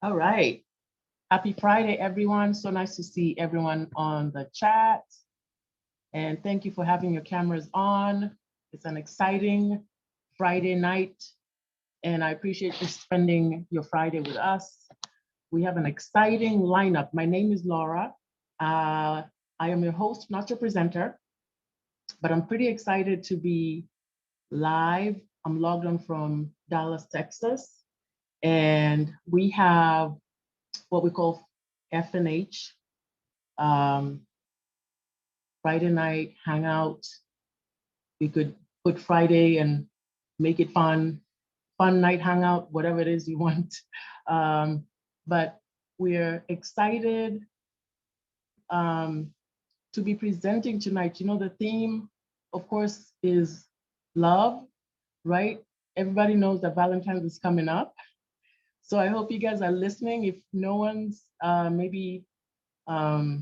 All right. Happy Friday, everyone. So nice to see everyone on the chat. And thank you for having your cameras on. It's an exciting Friday night, and I appreciate you spending your Friday with us. We have an exciting lineup. My name is Laura. I am your host, not your presenter, but I'm pretty excited to be live. I'm logged on from Dallas, Texas, and we have what we call F&H, Friday night hangout. We could put Friday and make it fun night hangout, whatever it is you want. But we're excited to be presenting tonight. You know, the theme, of course, is love, right? Everybody knows that Valentine's is coming up. So I hope you guys are listening. If no one's maybe had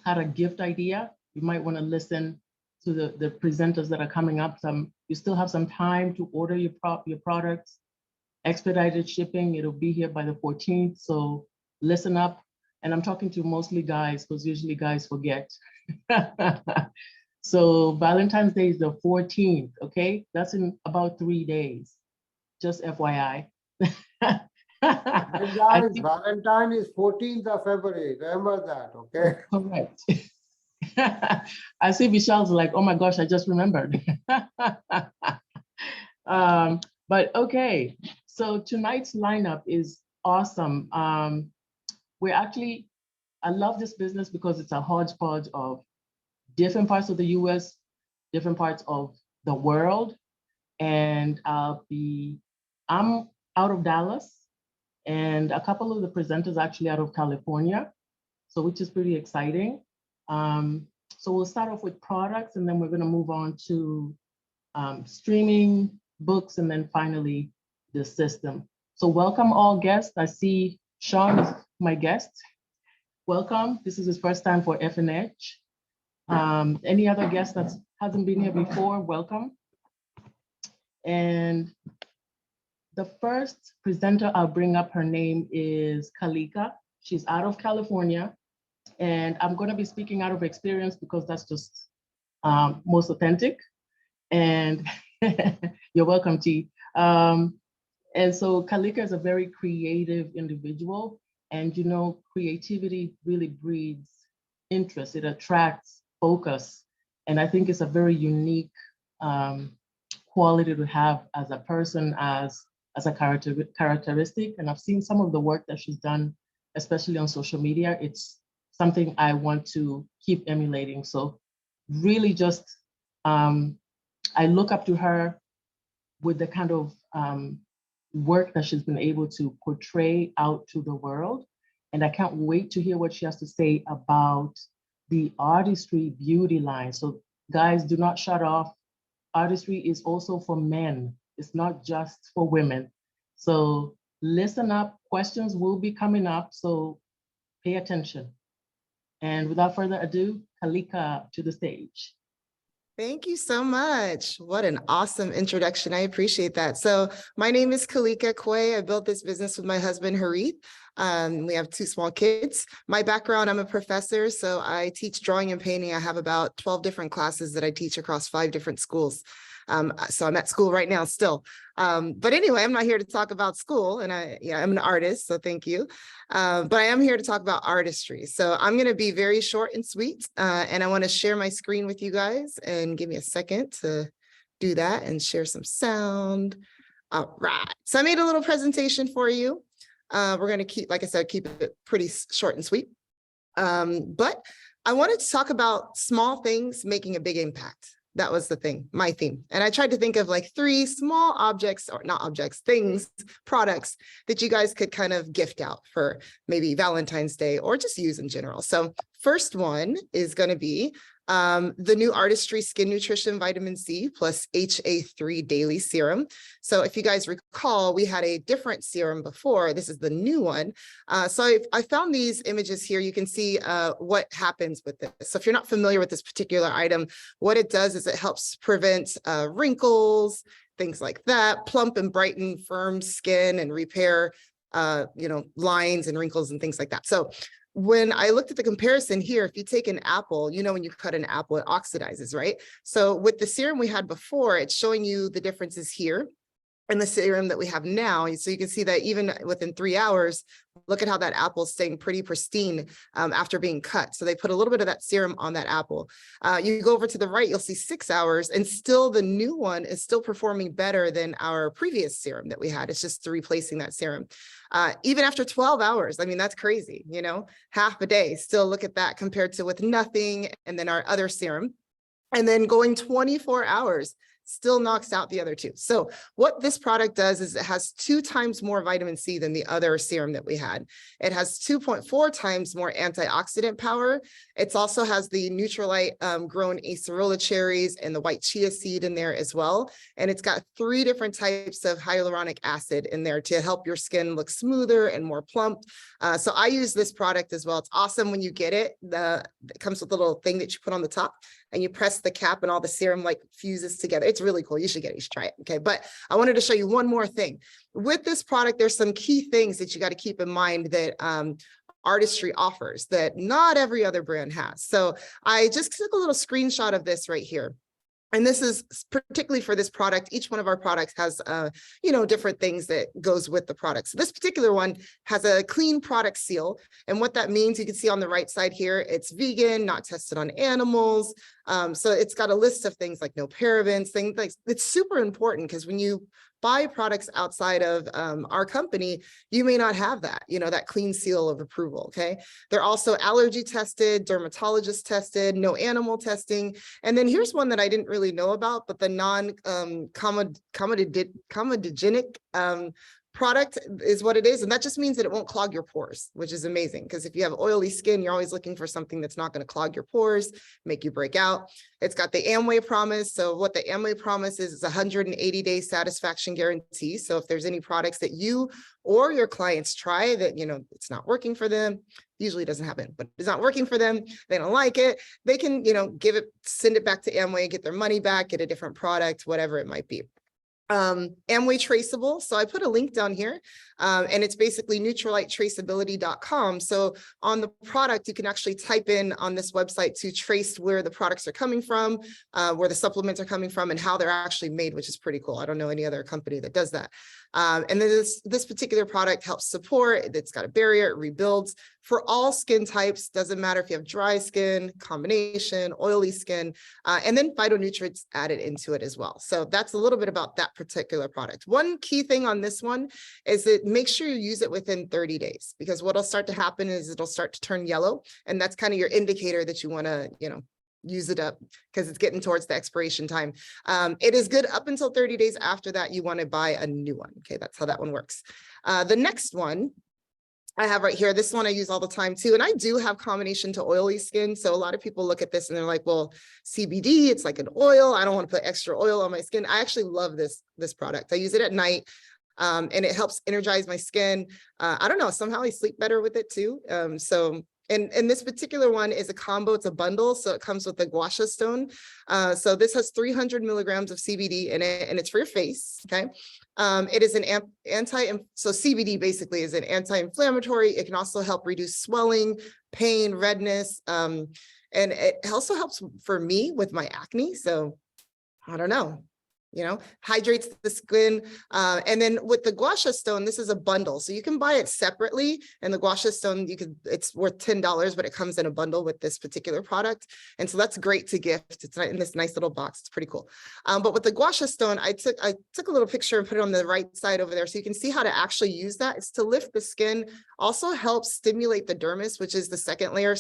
a gift idea, you might want to listen to the presenters that are coming up. You still have some time to order your products. Expedited shipping, it'll be here by the 14th. So listen up. And I'm talking to mostly guys, because usually guys forget. So Valentine's Day is the 14th, okay? That's in about 3 days, just FYI. And guys, Valentine is 14th of February. Remember that, okay? Correct. I see Michelle's like, oh my gosh, I just remembered. But okay, so tonight's lineup is awesome. I love this business because it's a hodgepodge of different parts of the US, different parts of the world. And I'm out of Dallas, and a couple of the presenters actually out of California, so which is pretty exciting. So we'll start off with products, and then we're going to move on to streaming, books, and then finally the system. So welcome all guests. I see Sean is my guest. Welcome. This is his first time for F&H. Any other guest that hasn't been here before, welcome. And the first presenter I'll bring up, her name is Kalika. She's out of California. And I'm going to be speaking out of experience because that's just most authentic. And you're welcome, T. And so Kalika is a very creative individual. And you know, creativity really breeds interest. It attracts focus. And I think it's a very unique quality to have as a person, as a characteristic. And I've seen some of the work that she's done, especially on social media. It's something I want to keep emulating. So really just, I look up to her with the kind of work that she's been able to portray out to the world. And I can't wait to hear what she has to say about the Artistry beauty line. So guys, do not shut off. Artistry is also for men. It's not just for women. So listen up, questions will be coming up, so pay attention. And without further ado, Kalika to the stage. Thank you so much. What an awesome introduction. I appreciate that. So my name is Kalika Quay. I built this business with my husband, Harith. We have 2 small kids. My background, I'm a professor, so I teach drawing and painting. I have about 12 different classes that I teach across 5 different schools. So I'm at school right now still. But anyway, I'm not here to talk about school, and I'm an artist, so thank you. But I am here to talk about artistry. So I'm going to be very short and sweet, and I want to share my screen with you guys, and give me a second to do that and share some sound. All right. So I made a little presentation for you. We're going to keep, like I said, keep it pretty short and sweet. But I wanted to talk about small things making a big impact. That was the thing, my theme. And I tried to think of like 3 small objects, or not objects, things, products that you guys could kind of gift out for maybe Valentine's Day or just use in general. So first one is going to be the new Artistry Skin Nutrition Vitamin C plus HA3 Daily Serum. So if you guys recall, we had a different serum before. This is the new one. So I found these images here. You can see what happens with this. So if you're not familiar with this particular item, what it does is it helps prevent wrinkles, things like that, plump and brighten firm skin and repair lines and wrinkles and things like that. So when I looked at the comparison here, if you take an apple, when you cut an apple, it oxidizes, right? So with the serum we had before, it's showing you the differences here and the serum that we have now. So you can see that even within 3 hours, look at how that apple is staying pretty pristine after being cut. So they put a little bit of that serum on that apple. You go over to the right, you'll see 6 hours, and still the new one is still performing better than our previous serum that we had. It's just replacing that serum. Even after 12 hours, I mean, that's crazy, half a day. Still look at that compared to with nothing, and then our other serum. And then going 24 hours, still knocks out the other two. So what this product does is it has 2 times more vitamin C than the other serum that we had. It has 2.4 times more antioxidant power. It also has the Nutrilite grown acerola cherries and the white chia seed in there as well. And it's got 3 different types of hyaluronic acid in there to help your skin look smoother and more plump. So I use this product as well. It's awesome when you get it. It comes with a little thing that you put on the top, and you press the cap and all the serum like fuses together. It's really cool. You should get it. You should try it. Okay. But I wanted to show you one more thing. With this product, there's some key things that you got to keep in mind that Artistry offers that not every other brand has. So I just took a little screenshot of this right here. And this is particularly for this product. Each one of our products has, different things that goes with the product. So this particular one has a clean product seal. And what that means, you can see on the right side here, it's vegan, not tested on animals. So it's got a list of things like no parabens, things like it's super important because when you buy products outside of our company, you may not have that, that clean seal of approval, okay? They're also allergy tested, dermatologist tested, no animal testing. And then here's one that I didn't really know about, but the non-comedogenic product is what it is. And that just means that it won't clog your pores, which is amazing. Because if you have oily skin, you're always looking for something that's not going to clog your pores, make you break out. It's got the Amway promise. So what the Amway promise is 180-day satisfaction guarantee. So if there's any products that you or your clients try that, it's not working for them, usually doesn't happen, but it's not working for them, they don't like it, they can, send it back to Amway, get their money back, get a different product, whatever it might be. Amway traceable. So I put a link down here and it's basically NutriliteTraceability.com. So on the product, you can actually type in on this website to trace where the products are coming from, where the supplements are coming from and how they're actually made, which is pretty cool. I don't know any other company that does that. And then this particular product helps support, it's got a barrier, it rebuilds for all skin types. Doesn't matter if you have dry skin, combination, oily skin, and then phytonutrients added into it as well. So that's a little bit about that particular product. One key thing on this one is that make sure you use it within 30 days, because what'll start to happen is it'll start to turn yellow. And that's kind of your indicator that you want to, use it up because it's getting towards the expiration time. It is good up until 30 days. After that, you want to buy a new one. Okay, that's how that one works. The next one I have right here, this one I use all the time too. And I do have combination to oily skin. So a lot of people look at this and they're like, well, CBD, it's like an oil. I don't want to put extra oil on my skin. I actually love this product. I use it at night. And it helps energize my skin. I don't know, somehow I sleep better with it too. And this particular one is a combo, it's a bundle. So it comes with the guasha stone. So this has 300 milligrams of CBD in it, and it's for your face, okay? It is an so CBD basically is an anti-inflammatory. It can also help reduce swelling, pain, redness. And it also helps for me with my acne. So I don't know. Hydrates the skin. And then with the guasha stone, this is a bundle. So you can buy it separately. And the guasha stone, it's worth $10, but it comes in a bundle with this particular product. And so that's great to gift. It's in this nice little box. It's pretty cool. But with the guasha stone, I took a little picture and put it on the right side over there. So you can see how to actually use that. It's to lift the skin, also helps stimulate the dermis, which is the second layer of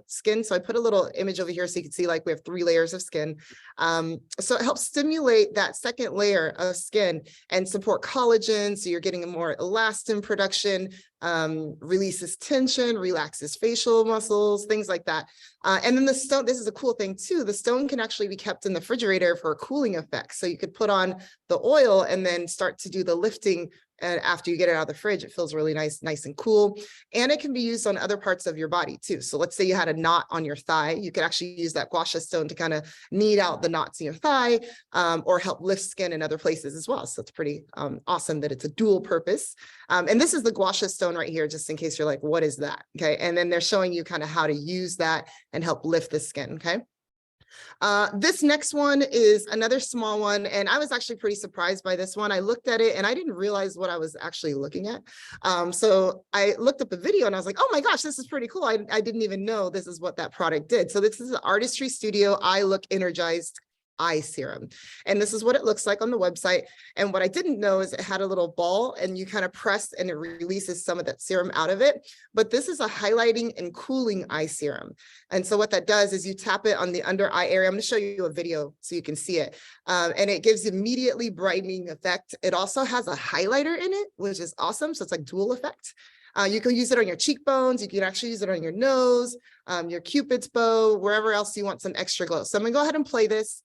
skin. So I put a little image over here so you can see like we have 3 layers of skin. So it helps stimulate that second layer of skin and support collagen. So you're getting a more elastin production. releases tension, relaxes facial muscles, things like that. And then the stone, this is a cool thing too, the stone can actually be kept in the refrigerator for a cooling effect. So you could put on the oil and then start to do the lifting. And after you get it out of the fridge, it feels really nice and cool. And it can be used on other parts of your body too. So let's say you had a knot on your thigh, you could actually use that gua sha stone to kind of knead out the knots in your thigh, or help lift skin in other places as well. So it's pretty awesome that it's a dual purpose. And this is the gua sha stone right here, just in case you're like, what is that? Okay. And then they're showing you kind of how to use that and help lift the skin. Okay. This next one is another small one, and I was actually pretty surprised by this one. I looked at it and I didn't realize what I was actually looking at. So I looked up a video and I was like, oh my gosh, this is pretty cool. I didn't even know this is what that product did. So this is the Artistry Studio Eye Look Energized Eye Serum. And this is what it looks like on the website. And what I didn't know is it had a little ball and you kind of press and it releases some of that serum out of it. But this is a highlighting and cooling eye serum. And so what that does is you tap it on the under eye area. I'm going to show you a video so you can see it. And it gives immediately brightening effect. It also has a highlighter in it, which is awesome. So it's like dual effect. You can use it on your cheekbones. You can actually use it on your nose, your Cupid's bow, wherever else you want some extra glow. So I'm going to go ahead and play this.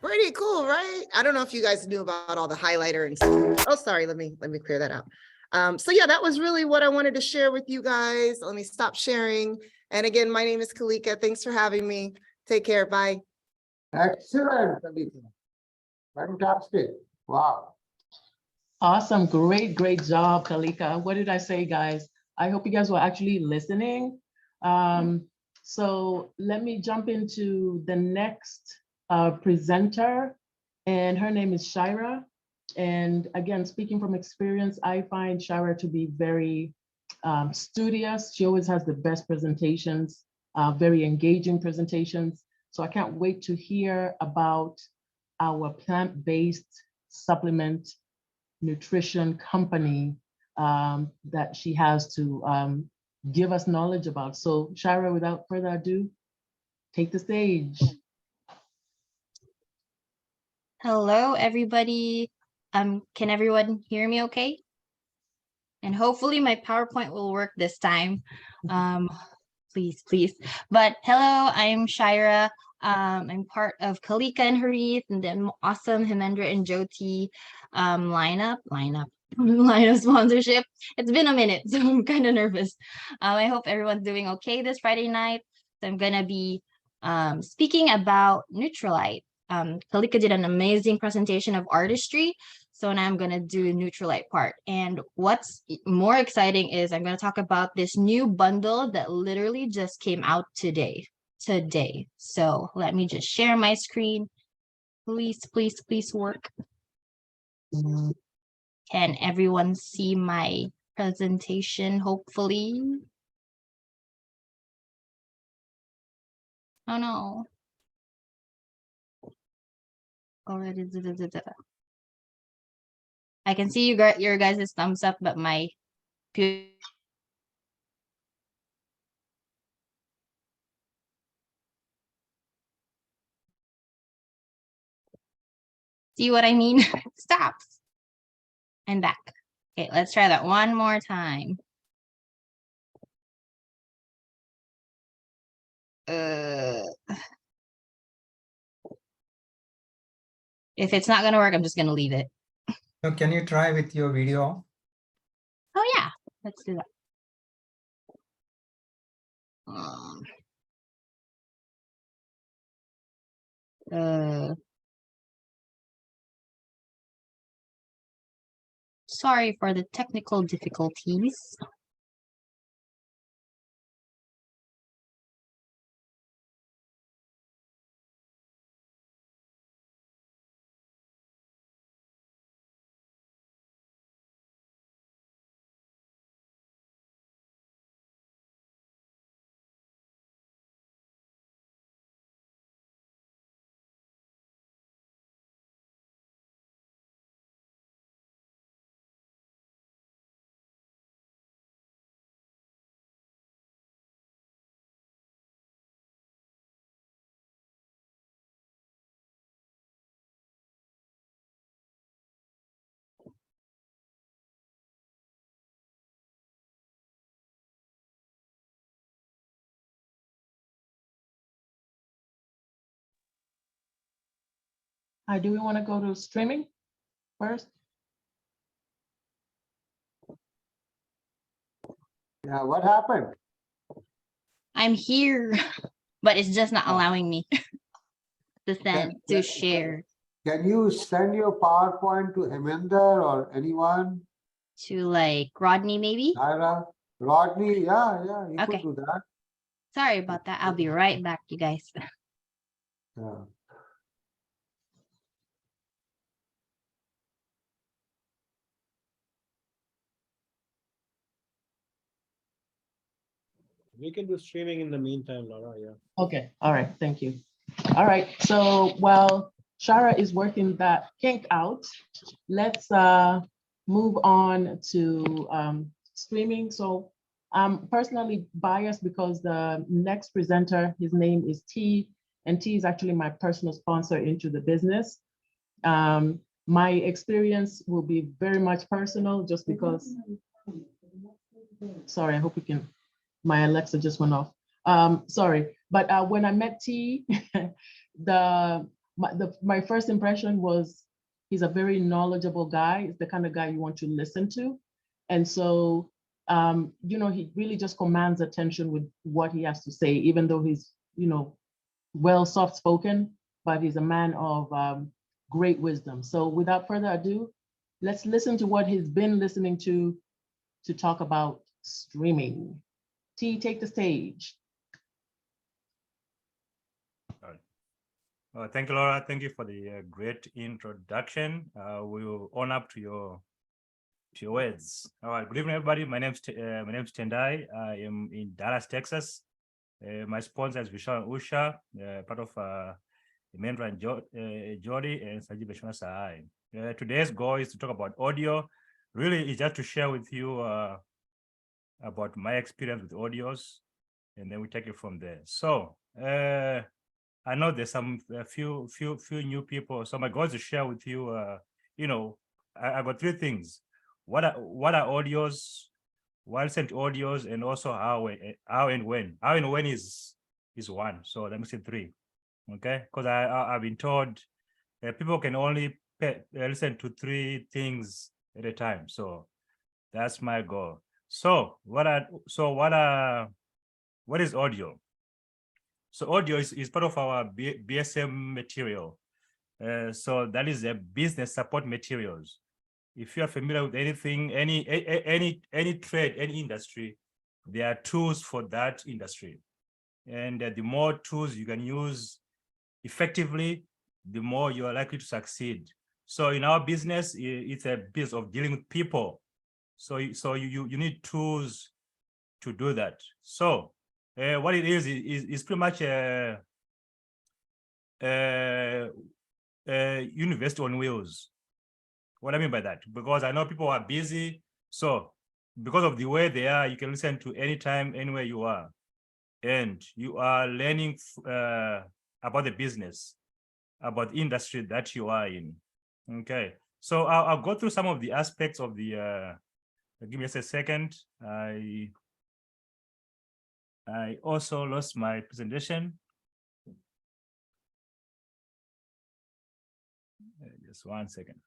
Pretty cool, right? I don't know if you guys knew about all the highlighter and stuff. Oh, sorry, let me clear that out. So yeah, that was really what I wanted to share with you guys. Let me stop sharing. And again, my name is Kalika. Thanks for having me. Take care. Bye. Excellent, Kalika. Fantastic. Wow. Awesome. Great job, Kalika. What did I say, guys? I hope you guys were actually listening. So let me jump into the next presenter, and her name is Shira. And again, speaking from experience, I find Shira to be very studious. She always has the best presentations, very engaging presentations. So I can't wait to hear about our plant-based supplement nutrition company that she has to give us knowledge about. So Shira, without further ado, take the stage. Hello, everybody. Can everyone hear me okay? And hopefully my PowerPoint will work this time. Please. But hello, I'm Shira. I'm part of Kalika and Harith and the awesome Hemendra and Jyoti lineup sponsorship. It's been a minute, so I'm kind of nervous. I hope everyone's doing okay this Friday night. So I'm gonna be speaking about Nutrilite. Kalika did an amazing presentation of Artistry. So now I'm going to do Nutrilite part. And what's more exciting is I'm going to talk about this new bundle that literally just came out today. So let me just share my screen. Please work. Can everyone see my presentation, hopefully? Oh no. Already. I can see your guys' thumbs up, but my see what I mean? Stop. I'm back. Okay, let's try that one more time. If it's not gonna work, I'm just gonna leave it. So can you try with your video? Oh yeah, let's do that. Sorry for the technical difficulties. Do we want to go to streaming first? Yeah, what happened? I'm here, but it's just not Oh. allowing me to send, to Can- share, Can you send your PowerPoint to Heminder or anyone? to like Rodney maybe. Naira, Rodney, yeah, you Okay. could do that. Sorry about that. I'll be right back, you guys. Yeah. We can do streaming in the meantime, Laura, yeah. Okay, all right, thank you. All right, so while Shara is working that kink out, let's move on to streaming. So I'm personally biased because the next presenter, his name is T, and T is actually my personal sponsor into the business. My experience will be very much personal just because, sorry, I hope you can, my Alexa just went off. Sorry, but when I met T, my first impression was he's a very knowledgeable guy. It's the kind of guy you want to listen to. And so, he really just commands attention with what he has to say, even though he's, well soft-spoken, but he's a man of great wisdom. So without further ado, let's listen to what he's been listening to talk about streaming. T, take the stage. Thank you, Laura. Thank you for the great introduction. We will own up to your words. All right. Good evening, everybody. My name's Tendai. I am in Dallas, Texas. My sponsor is Vishal Usha, part of Emendra and Jody and Sajib Beshona Sahai. Today's goal is to talk about audio. Really, it's just to share with you about my experience with audios, and then we take it from there. So I know there's a few new people, so my goal is to share with you. I got three things: what are audios, what sent audios, and also how and when. How and when is one. So let me say three, okay? Because I've been told people can only listen to three things at a time. So that's my goal. So what is audio? So audio is part of our BSM material. So that is a business support materials. If you are familiar with anything, any trade, any industry, there are tools for that industry. And the more tools you can use effectively, the more you are likely to succeed. So in our business, it's a business of dealing with people. So you need tools to do that. So what it is pretty much a university on wheels. What I mean by that, because I know people are busy. So because of the way they are, you can listen to anytime, anywhere you are. And you are learning about the business, about the industry that you are in. Okay. So I'll go through some of the aspects of the, give me just a second. I also lost my presentation. Just 1 second.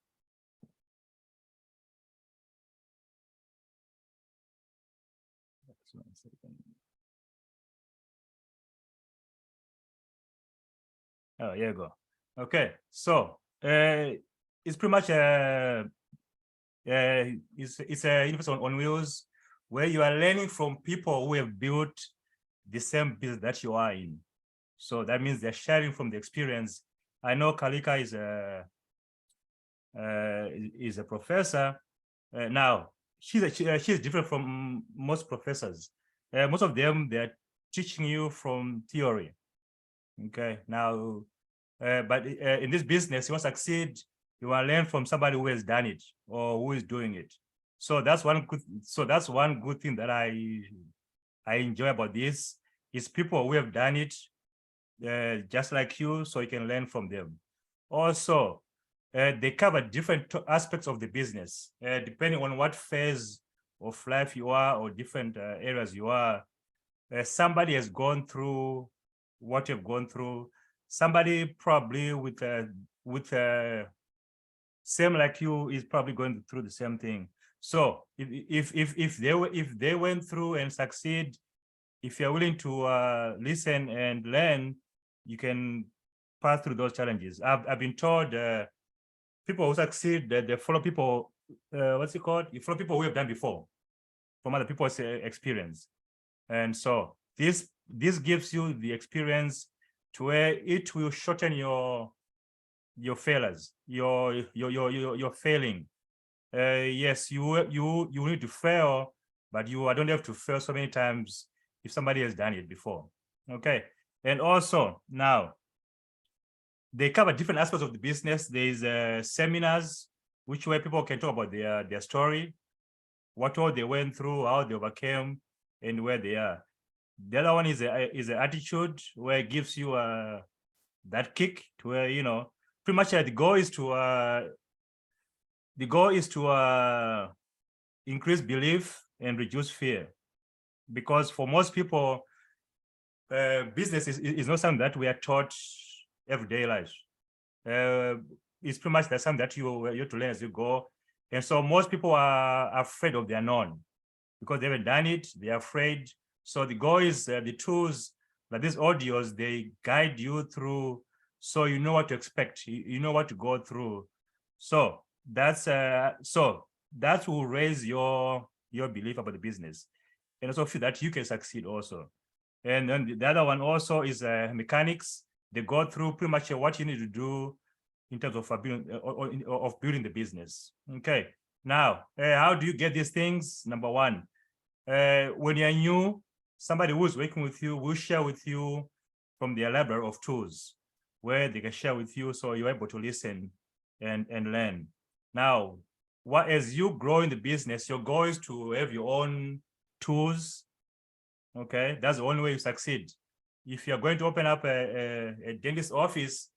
Just 1 second. Oh, here you go. Okay, so it's pretty much it's a university on wheels where you are learning from people who have built the same business that you are in. So that means they're sharing from the experience. I know Kalika is a professor. Now she's different from most professors. Most of them, they're teaching you from theory. Okay, now, but in this business, you want to succeed, you want to learn from somebody who has done it or who is doing it. So that's one good thing that I enjoy about this is people who have done it just like you, so you can learn from them. Also, they cover different aspects of the business, depending on what phase of life you are or different areas you are. Somebody has gone through what you've gone through. somebody probably with same like you is probably going through the same thing. So if they went through and succeed, if you're willing to listen and learn, you can pass through those challenges. I've been told people who succeed, that they follow people, what's it called? You follow people who have done before from other people's experience. And so this gives you the experience to where it will shorten your failures, your failing. Yes, you need to fail, but I don't have to fail so many times if somebody has done it before. Okay. And also now they cover different aspects of the business. There's seminars which where people can talk about their story, what all they went through, how they overcame, and where they are. The other one is an attitude, where it gives you that kick to where, you know, pretty much the goal is to increase belief and reduce fear. Because for most people, business is not something that we are taught everyday life. It's pretty much that something that you have to learn as you go. And so most people are afraid of the unknown because they haven't done it, they're afraid. So the goal is the tools, like these audios, they guide you through, so you know what to expect, you know what to go through. So that will raise your belief about the business, and also feel that you can succeed also. And then the other one also is mechanics. They go through pretty much what you need to do in terms of building the business. Okay. Now, how do you get these things? Number one, when you're new, somebody who's working with you will share with you from their library of tools where they can share with you, so you're able to listen and learn. Now, as you grow in the business, your goal is to have your own tools. Okay, that's the only way you succeed. If you're going to open up a dentist office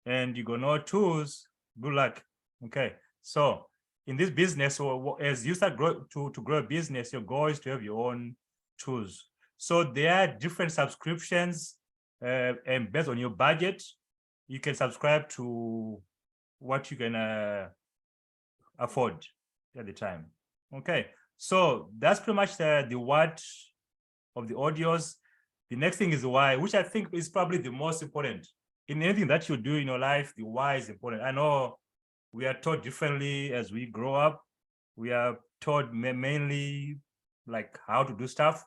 and you got no tools, good luck. Okay, so in this business, or as you start to grow a business, your goal is to have your own tools. So there are different subscriptions, and based on your budget, you can subscribe to what you can afford at the time. Okay, so that's pretty much the what of the audios. The next thing is the why, which I think is probably the most important. In anything that you do in your life, the why is important. I know we are taught differently as we grow up. We are taught mainly like how to do stuff,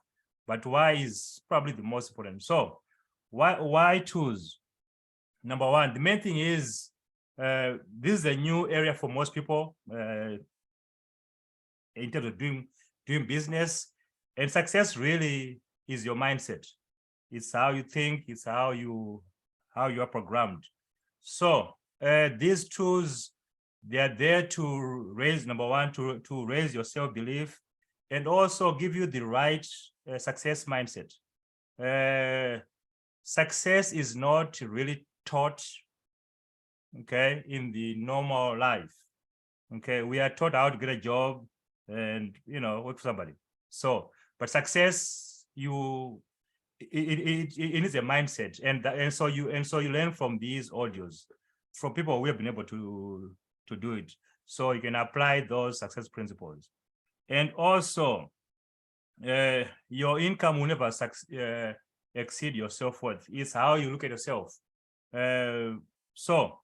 but why is probably the most important. So why tools? Number one, the main thing is this is a new area for most people in terms of doing business, and success really is your mindset. It's how you think, it's how you are programmed. So these tools, they are there to raise, number one, to raise your self-belief, and also give you the right success mindset. Success is not really taught, okay, in the normal life. Okay, we are taught how to get a job and, you know, work for somebody. So, but success, it is a mindset, and so you learn from these audios, from people who have been able to do it, so you can apply those success principles. And also, your income will never exceed your self-worth. It's how you look at yourself. So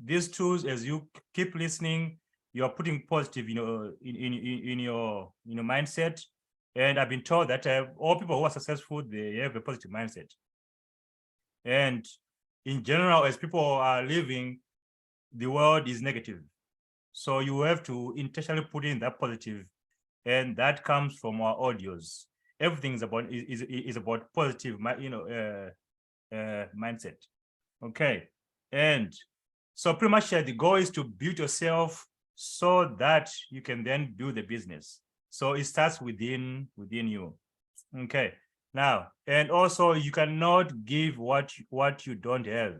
these tools, as you keep listening, you're putting positive, you know, in your mindset. And I've been told that all people who are successful, they have a positive mindset. And in general, as people are living, the world is negative. So you have to intentionally put in that positive, and that comes from our audios. Everything is about positive, you know, mindset. Okay, and so pretty much the goal is to build yourself so that you can then build the business. So it starts within you. Okay. Now, and also you cannot give what you don't have.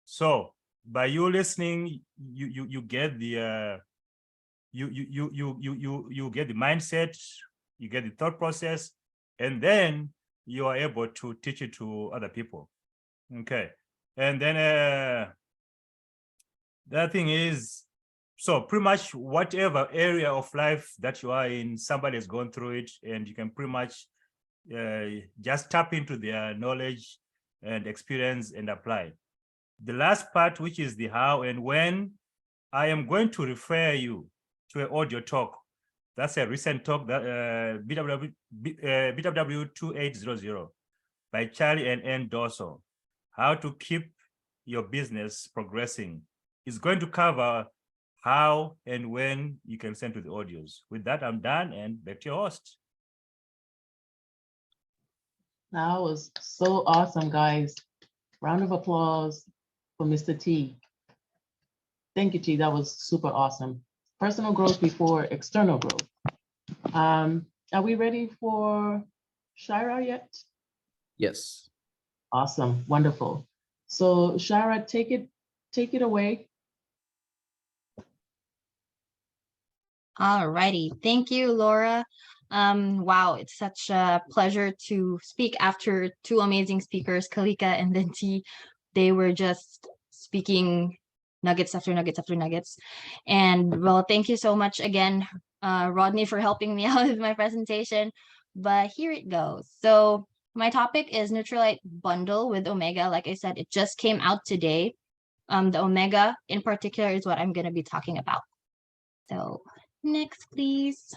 So by you listening, you get the you get the mindset, you get the thought process, and then you are able to teach it to other people. Okay. And then the other thing is, so pretty much whatever area of life that you are in, somebody has gone through it, and you can pretty much just tap into their knowledge and experience and apply. The last part, which is the how and when, I am going to refer you to an audio talk. That's a recent talk that BWW 2800 by Charlie and Ann Dorsal. How to keep your business progressing. It's going to cover how and when you can send to the audios. With that, I'm done, and back to your host. That was so awesome, guys. Round of applause for Mr. T. Thank you, T. That was super awesome. Personal growth before external growth. Are we ready for Shira yet? Yes. Awesome, wonderful. So Shira, take it away. All righty. Thank you, Laura. Wow, it's such a pleasure to speak after two amazing speakers, Kalika and then T. They were just speaking nuggets after nuggets after nuggets. And well, thank you so much again, Rodney, for helping me out with my presentation. But here it goes. So my topic is Nutrilite Bundle with Omega. Like I said, it just came out today. The Omega in particular is what I'm going to be talking about. So next, please.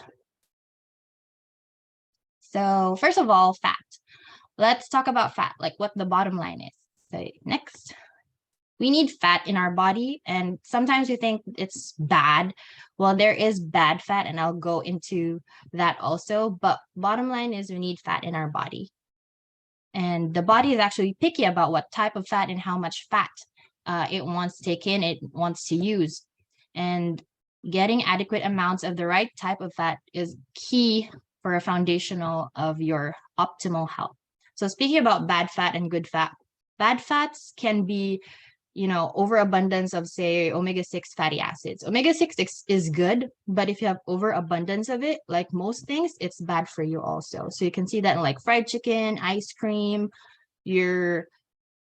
So first of all, fat. Let's talk about fat, like what the bottom line is. So next. We need fat in our body, and sometimes we think it's bad. Well, there is bad fat, and I'll go into that also. But bottom line is we need fat in our body. And the body is actually picky about what type of fat and how much fat it wants to take in, it wants to use. And getting adequate amounts of the right type of fat is key for a foundational of your optimal health. So speaking about bad fat and good fat, bad fats can be, you know, overabundance of, say, omega-6 fatty acids. Omega-6 is good, but if you have overabundance of it, like most things, it's bad for you also. So you can see that in like fried chicken, ice cream, your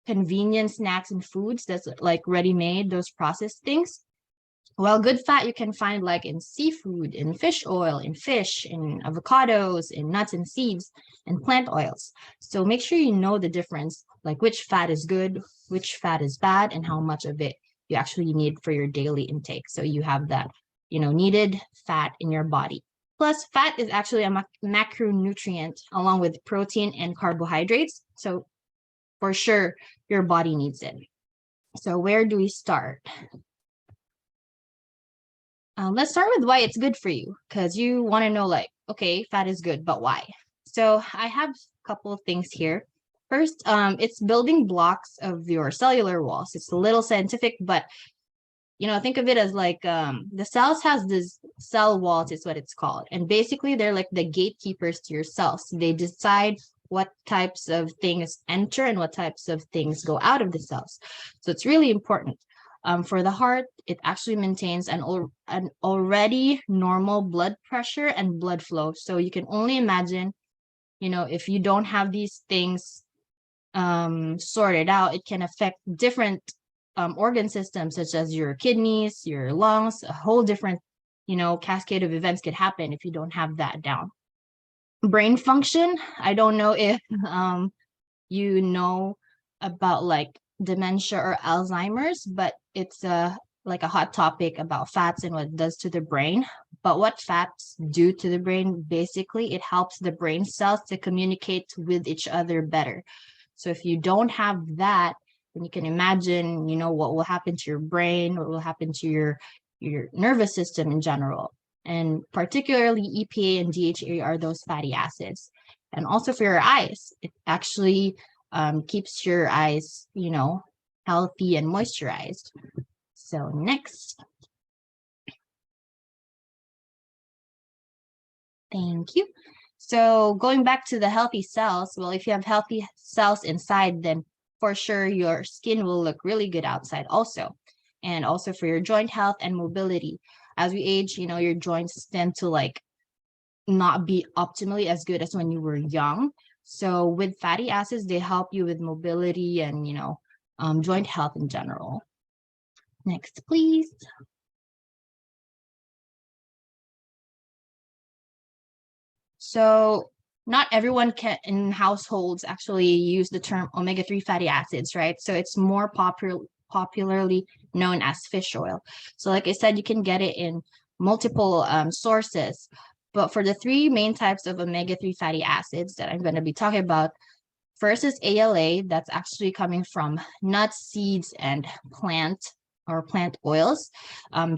convenience snacks and foods that's like ready-made, those processed things. Well, good fat you can find like in seafood, in fish oil, in fish, in avocados, in nuts and seeds, and plant oils. So make sure you know the difference, like which fat is good, which fat is bad, and how much of it you actually need for your daily intake. So you have that, you know, needed fat in your body. Plus, fat is actually a macronutrient along with protein and carbohydrates. So for sure, your body needs it. So where do we start? Let's start with why it's good for you, because you want to know, like, okay, fat is good, but why? So I have a couple of things here. First, it's building blocks of your cellular walls. It's a little scientific, but, you know, think of it as like the cells has this cell walls is what it's called. And basically, they're like the gatekeepers to your cells. They decide what types of things enter and what types of things go out of the cells. So it's really important. For the heart, it actually maintains an already normal blood pressure and blood flow. So you can only imagine, you know, if you don't have these things sorted out, it can affect different organ systems, such as your kidneys, your lungs, a whole different, you know, cascade of events could happen if you don't have that down. Brain function, I don't know if you know about like dementia or Alzheimer's, but it's like a hot topic about fats and what it does to the brain. But what fats do to the brain, basically, it helps the brain cells to communicate with each other better. So if you don't have that, then you can imagine, you know, what will happen to your brain, what will happen to your nervous system in general. And particularly EPA and DHA are those fatty acids. And also for your eyes, it actually keeps your eyes, you know, healthy and moisturized. So next. Thank you. So going back to the healthy cells, well, if you have healthy cells inside, then for sure your skin will look really good outside also. And also for your joint health and mobility. As we age, you know, your joints tend to like not be optimally as good as when you were young. So with fatty acids, they help you with mobility and, you know, joint health in general. Next, please. So not everyone can in households actually use the term omega-3 fatty acids, right? So it's more popularly known as fish oil. So like I said, you can get it in multiple sources. But for the three main types of omega-3 fatty acids that I'm going to be talking about, first is ALA, that's actually coming from nuts, seeds, and plant oils,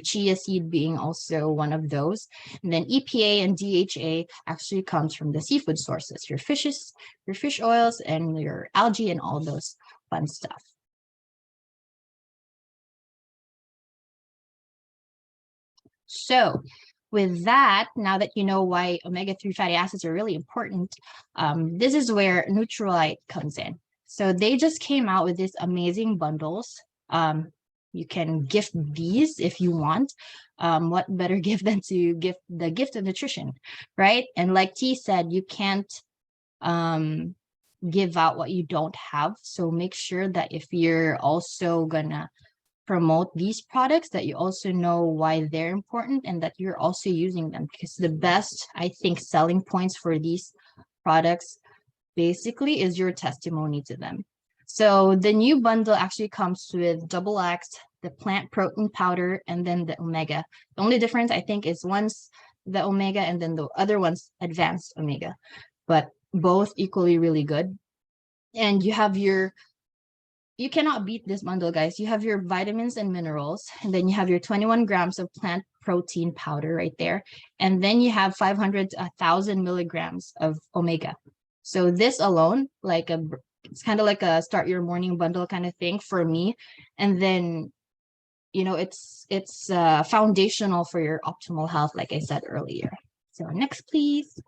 chia seed being also one of those. And then EPA and DHA actually comes from the seafood sources, your fish oils and your algae and all those fun stuff. So with that, now that you know why omega-3 fatty acids are really important, this is where Nutrilite comes in. So they just came out with these amazing bundles. You can gift these if you want. What better gift than to gift the gift of nutrition, right? And like T said, you can't give out what you don't have. So make sure that if you're also gonna promote these products, that you also know why they're important and that you're also using them, because the best, I think, selling points for these products basically is your testimony to them. So the new bundle actually comes with double X, the plant protein powder, and then the omega. The only difference, I think, is one's the omega and then the other one's advanced omega, but both equally really good. And you have you cannot beat this bundle, guys. You have your vitamins and minerals, and then you have your 21 grams of plant protein powder right there. And then you have 500 to 1,000 milligrams of omega. So this alone, it's kind of like a start your morning bundle kind of thing for me. And then, it's foundational for your optimal health, like I said earlier. So next, please.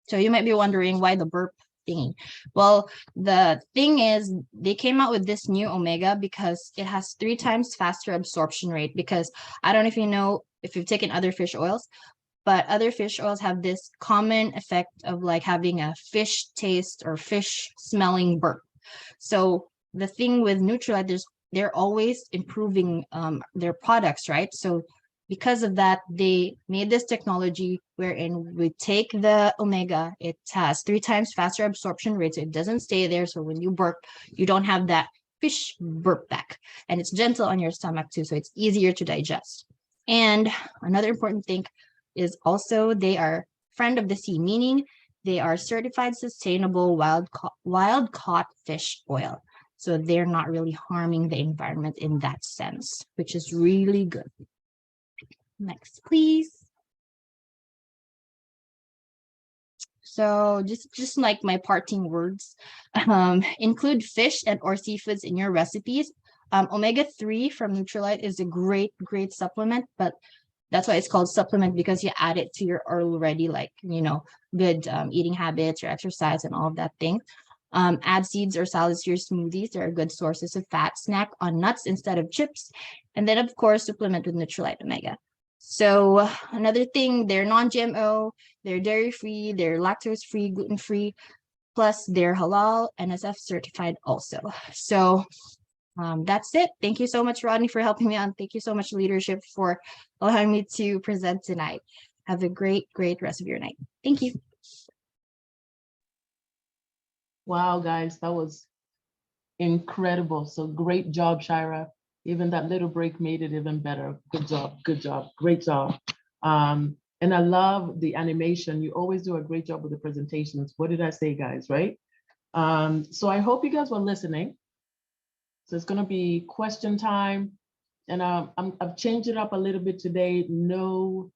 So you might be wondering why the burp thingy. Well, the thing is, they came out with this new omega because it has 3 times faster absorption rate. Because I don't know if you know, if you've taken other fish oils, but other fish oils have this common effect of like having a fish taste or fish smelling burp. So the thing with Nutrilite, they're always improving their products, right? So because of that, they made this technology wherein we take the omega, it has 3 times faster absorption rate, so it doesn't stay there. So when you burp, you don't have that fish burp back. And it's gentle on your stomach too, so it's easier to digest. And another important thing is also they are friend of the sea, meaning they are certified sustainable wild caught fish oil. So they're not really harming the environment in that sense, which is really good. Next, please. So just like my parting words, include fish and or seafoods in your recipes. Omega-3 from Nutrilite is a great supplement, but that's why it's called supplement, because you add it to your already good eating habits or exercise and all of that thing. Add seeds or salads to your smoothies. They're good sources of fat. Snack on nuts instead of chips. And then, of course, supplement with Nutrilite Omega. So another thing, they're non-GMO, they're dairy-free, they're lactose-free, gluten-free, plus they're halal, NSF certified also. So that's it. Thank you so much, Rodney, for helping me on. Thank you so much, leadership, for allowing me to present tonight. Have a great rest of your night. Thank you. Wow, guys, that was incredible. So great job, Shira. Even that little break made it even better. Good job, great job. And I love the animation. You always do a great job with the presentations. What did I say, guys, right? So I hope you guys were listening. So it's gonna be question time. And I've changed it up a little bit today. No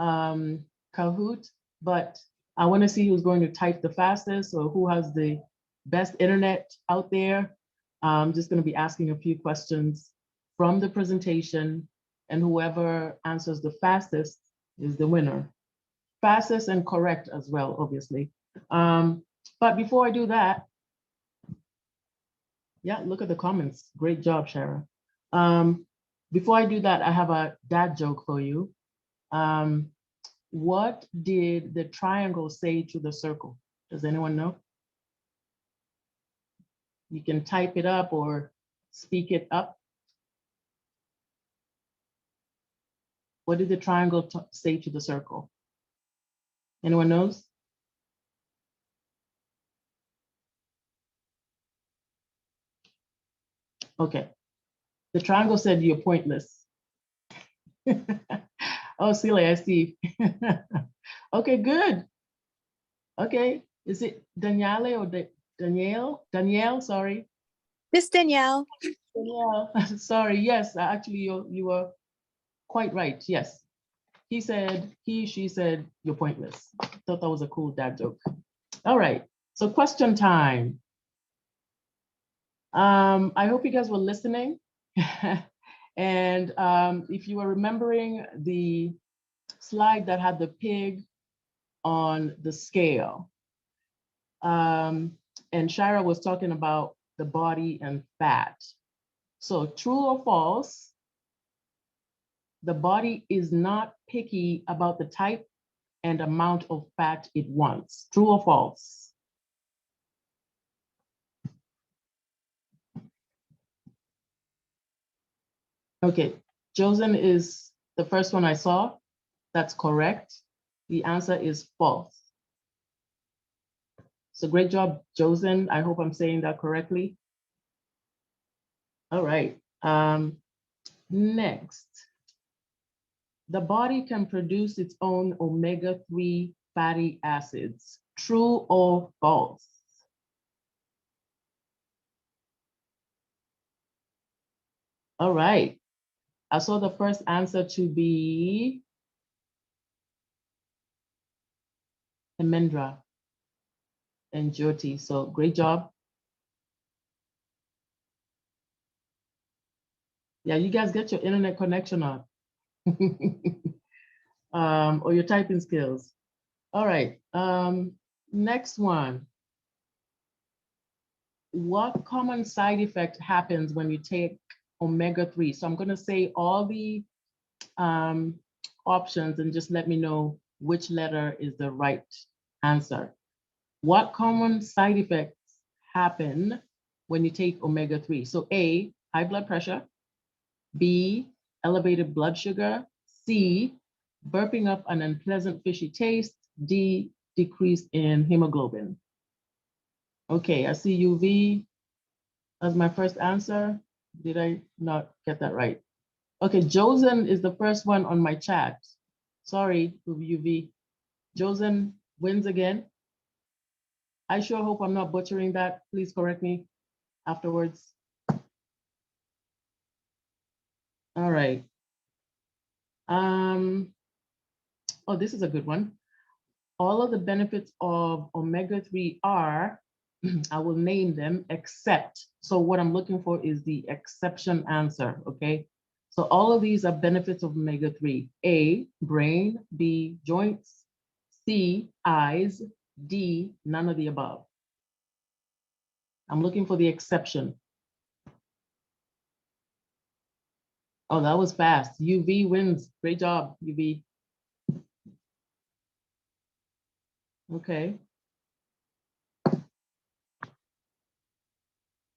Kahoot, but I wanna see who's going to type the fastest or who has the best internet out there. I'm just gonna be asking a few questions from the presentation, and whoever answers the fastest is the winner. Fastest and correct as well, obviously. But before I do that, yeah, look at the comments. Great job, Shara. Before I do that, I have a dad joke for you. What did the triangle say to the circle? Does anyone know? You can type it up or speak it up. What did the triangle say to the circle? Anyone knows? Okay. The triangle said you're pointless. Oh, Celia, I see. Okay, good. Okay, is it Daniele or Danielle? Danielle, sorry. Miss Danielle. Danielle, sorry. Yes, actually, you were quite right. Yes. He said, she said, you're pointless. Thought that was a cool dad joke. All right, so question time. I hope you guys were listening. And if you were remembering the slide that had the pig on the scale, and Shira was talking about the body and fat. So true or false, the body is not picky about the type and amount of fat it wants. True or false? Okay, Josen is the first one I saw. That's correct. The answer is false. So great job, Josen. I hope I'm saying that correctly. All right, next. The body can produce its own omega-3 fatty acids. True or false? All right. I saw the first answer to be Hemendra and Jyoti. So great job. Yeah, you guys get your internet connection on. Or your typing skills. All right, next one. What common side effect happens when you take omega-3? So I'm gonna say all the options and just let me know which letter is the right answer. What common side effects happen when you take omega-3? So A, high blood pressure, B, elevated blood sugar, C, burping up an unpleasant fishy taste, D, decrease in hemoglobin. Okay, I see UV as my first answer. Did I not get that right? Okay, Josen is the first one on my chat. Sorry, UV. Josen wins again. I sure hope I'm not butchering that. Please correct me afterwards. All right. Oh, this is a good one. All of the benefits of omega-3 are, I will name them, except. So what I'm looking for is the exception answer, okay? So all of these are benefits of omega-3. A, brain, B, joints, C, eyes, D, none of the above. I'm looking for the exception. Oh, that was fast. UV wins. Great job, UV. Okay.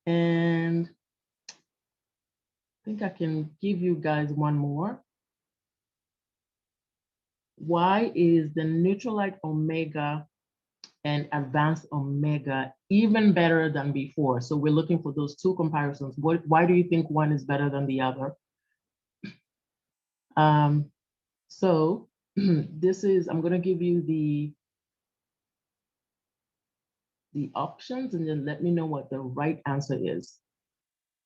And I think I can give you guys one more. Why is the Nutrilite Omega and Advanced Omega even better than before? So we're looking for those two comparisons. Why do you think one is better than the other? So this is, I'm gonna give you the options and then let me know what the right answer is.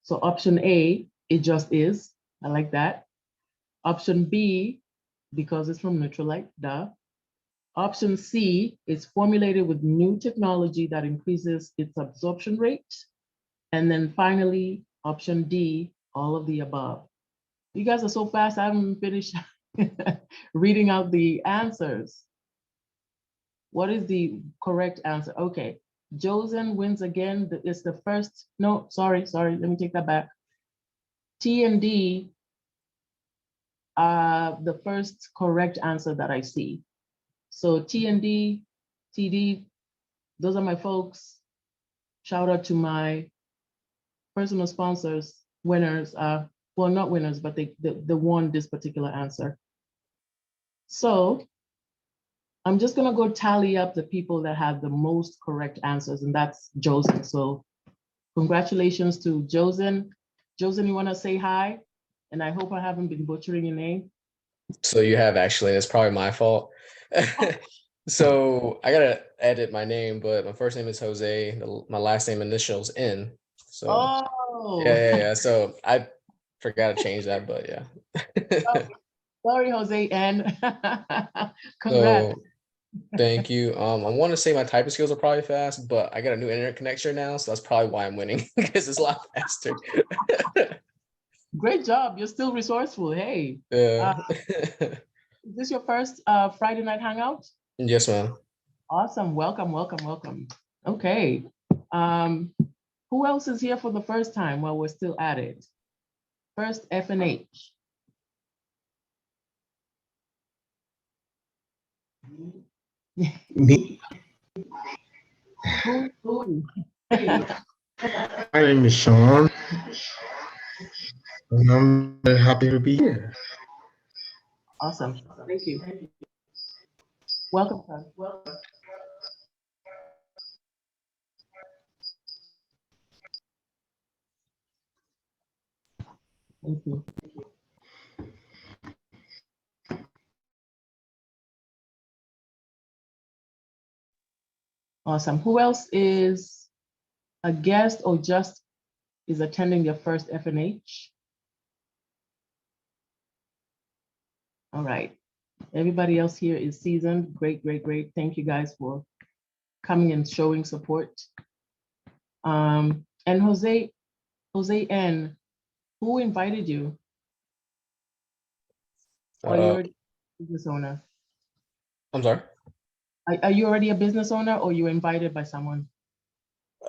So option A, it just is. I like that. Option B, because it's from Nutrilite, duh. Option C, it's formulated with new technology that increases its absorption rate. And then finally, option D, all of the above. You guys are so fast, I haven't finished reading out the answers. What is the correct answer? Okay, Josen wins again. It's the first, no, sorry, let me take that back. T and D are the first correct answer that I see. So T and D, TD, those are my folks. Shout out to my personal sponsors, winners, well, not winners, but they won this particular answer. So I'm just gonna go tally up the people that have the most correct answers, and that's Josen. So congratulations to Josen. Josen, you wanna say hi? And I hope I haven't been butchering your name. So you have actually, it's probably my fault. So I gotta edit my name, but my first name is Jose. My last name initials N. So Oh, yeah. So I forgot to change that, but yeah. sorry, Jose N. Congrats. So thank you. I want to say my typing skills are probably fast, but I got a new internet connection now, so that's probably why I'm winning because it's a lot faster. Great job. You're still resourceful. Hey. Yeah. Is this your first Friday night hangout? Yes, ma'am. Awesome. Welcome. Okay. Who else is here for the first time while we're still at it? First F&H. Me. Who? My name is Sean, and I'm very happy to be here. Awesome. Thank you. Welcome, son. Welcome. Thank you. Awesome. Who else is a guest or just is attending your first F&H? All right. Everybody else here is seasoned. Great. Thank you guys for coming and showing support. And Jose N, who invited you? Or you're already a business owner? I'm sorry. Are you already a business owner or you were invited by someone?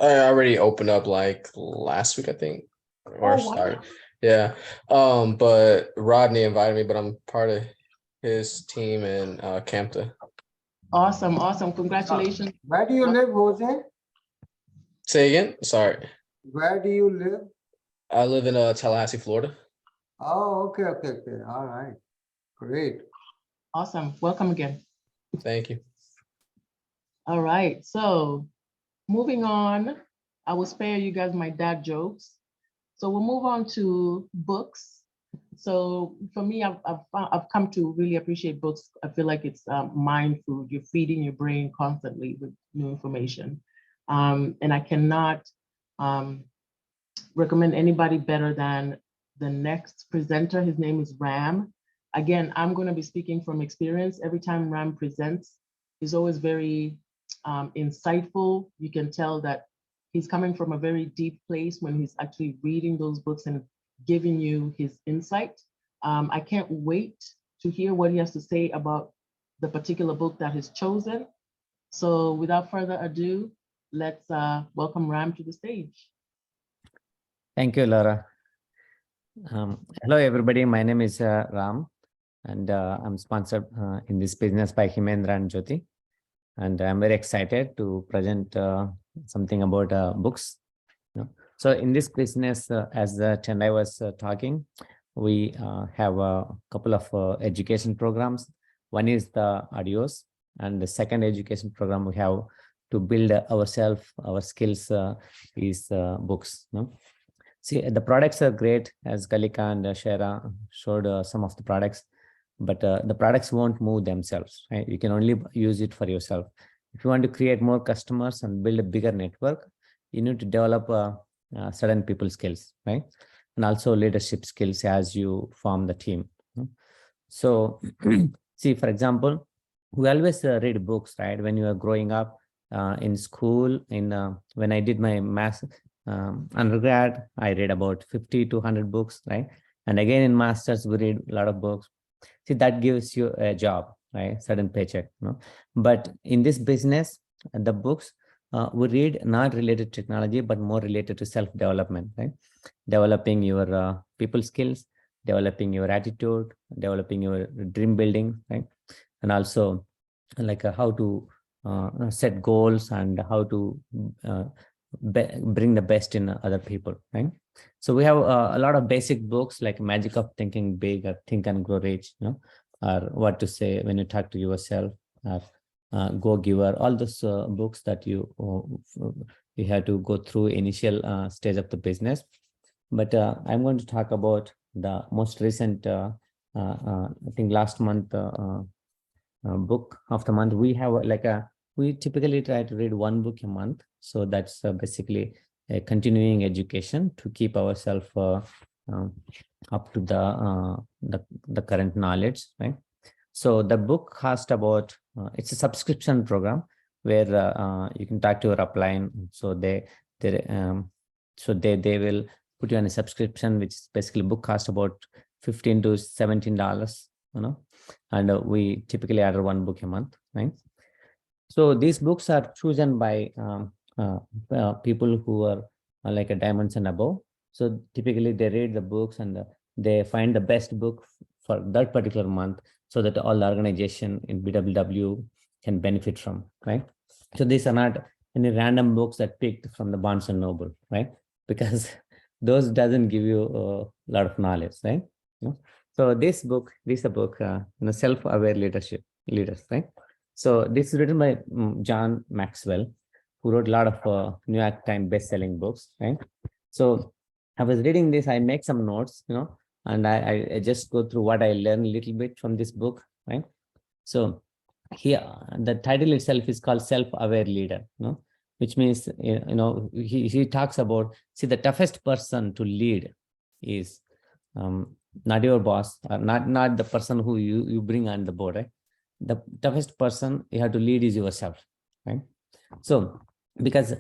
I already opened up like last week, I think. Or Oh, wow. sorry. Yeah. But Rodney invited me, but I'm part of his team in Campta. Awesome. Congratulations. Where do you live, Jose? Say again? Sorry. Where do you live? I live in Tallahassee, Florida. Oh, okay. All right. Great. Awesome. Welcome again. Thank you. All right. So moving on, I will spare you guys my dad jokes. So we'll move on to books. So for me, I've come to really appreciate books. I feel like it's mind food. You're feeding your brain constantly with new information. And I cannot recommend anybody better than the next presenter. His name is Ram. Again, I'm going to be speaking from experience. Every time Ram presents, he's always very insightful. You can tell that he's coming from a very deep place when he's actually reading those books and giving you his insight. I can't wait to hear what he has to say about the particular book that he's chosen. So without further ado, let's welcome Ram to the stage. Thank you, Laura. Hello, everybody. My name is Ram, and I'm sponsored in this business by Himendra and Jyoti. And I'm very excited to present something about books. So in this business, as Tendai was talking, we have a couple of education programs. One is the audios, and the second education program we have to build ourselves, our skills is books. See, the products are great, as Kalika and Shara showed some of the products, but the products won't move themselves, right? You can only use it for yourself. If you want to create more customers and build a bigger network, you need to develop certain people skills, right? And also leadership skills as you form the team. So see, for example, we always read books, right? When you are growing up in school, when I did my math undergrad, I read about 50 to 100 books, right? And again, in masters, we read a lot of books. See, that gives you a job, right? Certain paycheck, But in this business, the books we read not related to technology, but more related to self-development, right? Developing your people skills, developing your attitude, developing your dream building, right? And also like how to set goals and how to bring the best in other people, right? So we have a lot of basic books like Magic of Thinking Big or Think and Grow Rich, or What to Say When You Talk to Yourself, or Go Giver, all those books that you have to go through initial stage of the business. But I'm going to talk about the most recent, I think last month book of the month. We have we typically try to read one book a month. So that's basically a continuing education to keep ourselves up to the current knowledge, right? So the book cost about, it's a subscription program where you can talk to your upline. So they will put you on a subscription, which is basically book cost about $15 to $17, and we typically order one book a month, right? So these books are chosen by people who are like a diamonds and above. So typically they read the books and they find the best book for that particular month, so that all the organization in BWW can benefit from, right? So these are not any random books that picked from the Barnes and Noble, right? Because those doesn't give you a lot of knowledge, right? So this is a book, self-aware leaders, right? So this is written by John Maxwell, who wrote a lot of New York Times best-selling books, right? So I was reading this, I make some notes, and I just go through what I learned a little bit from this book, right? So here, the title itself is called Self-Aware Leader, which means, he talks about, see, the toughest person to lead is not your boss, or not the person who you bring on the board, right? The toughest person you have to lead is yourself, right? So because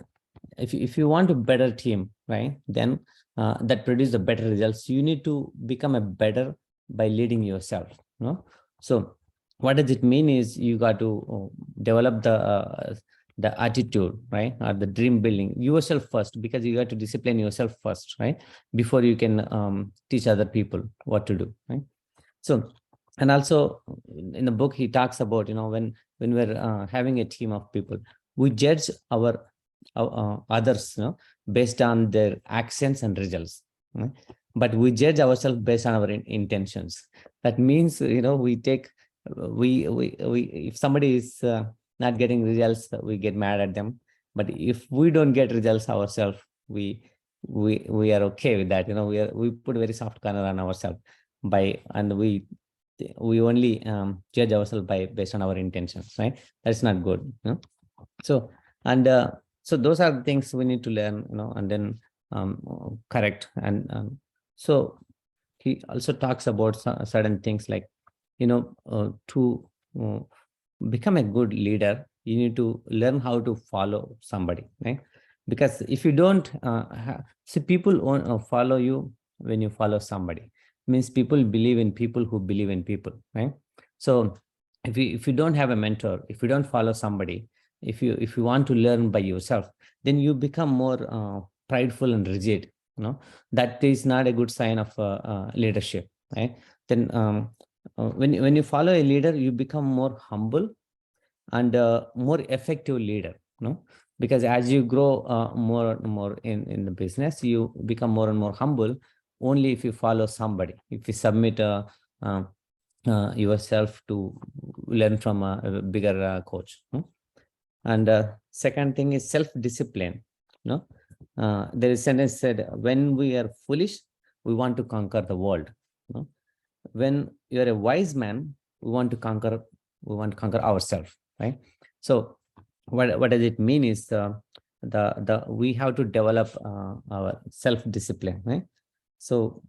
if you want a better team, right, then that produce the better results, you need to become a better by leading yourself. So what does it mean is you got to develop the attitude, right, or the dream building yourself first, because you got to discipline yourself first, right, before you can teach other people what to do, right? So, and also in the book he talks about, when we're having a team of people, we judge our others, based on their actions and results, right? But we judge ourselves based on our intentions. That means, we take if somebody is not getting results, we get mad at them. But if we don't get results ourselves, we are okay with that. We put a very soft corner on ourselves and we only judge ourselves based on our intentions, right? That's not good. So so those are the things we need to learn, and then correct. And so he also talks about certain things like, to become a good leader, you need to learn how to follow somebody, right? Because if you don't see, people won't follow you when you follow somebody. Means people believe in people who believe in people, right? So if you don't have a mentor, if you don't follow somebody, if you want to learn by yourself, then you become more prideful and rigid. That is not a good sign of leadership, right? Then when you follow a leader, you become more humble and more effective leader, because as you grow more and more in the business, you become more and more humble only if you follow somebody, if you submit yourself to learn from a bigger coach. And second thing is self-discipline. There is a sentence said, when we are foolish, we want to conquer the world. When you're a wise man, we want to conquer ourselves, right? So what does it mean is we have to develop our self-discipline, right? So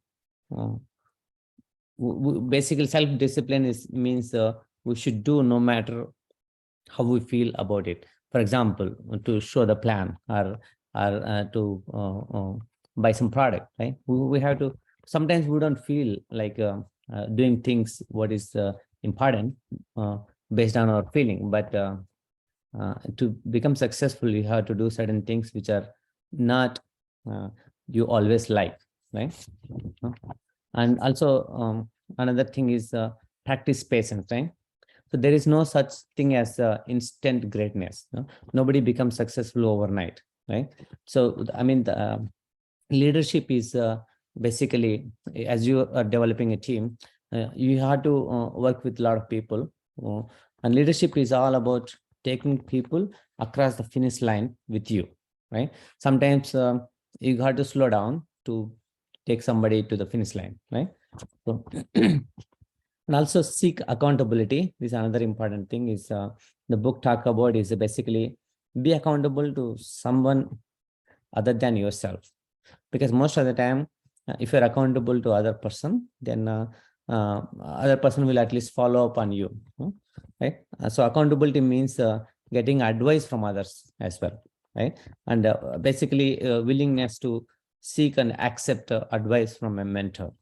basically self-discipline means we should do no matter how we feel about it. For example, to show the plan or to buy some product, right? We have to, sometimes we don't feel like doing things what is important based on our feeling, but to become successful, you have to do certain things which are not you always like, right? And also another thing is practice patience, right? So there is no such thing as instant greatness. Nobody becomes successful overnight. right? So, I mean, the leadership is basically, as you are developing a team, you have to work with a lot of people. And leadership is all about taking people across the finish line with you, right? Sometimes you have to slow down to take somebody to the finish line, right? So, and also seek accountability. This is another important thing is the book talk about is basically be accountable to someone other than yourself, because most of the time if you're accountable to other person, then other person will at least follow up on you, right? So accountability means getting advice from others as well, right? And basically willingness to seek and accept advice from a mentor.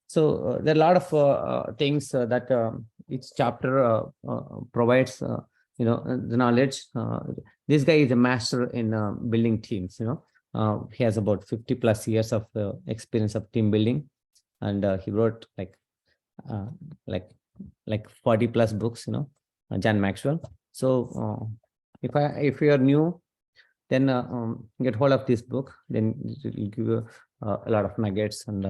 So there are a lot of things that each chapter provides, the knowledge. This guy is a master in building teams. He has about 50 plus years of experience of team building, and he wrote like 40 plus books. John Maxwell. So if you are new, then get hold of this book. Then it will give you a lot of nuggets and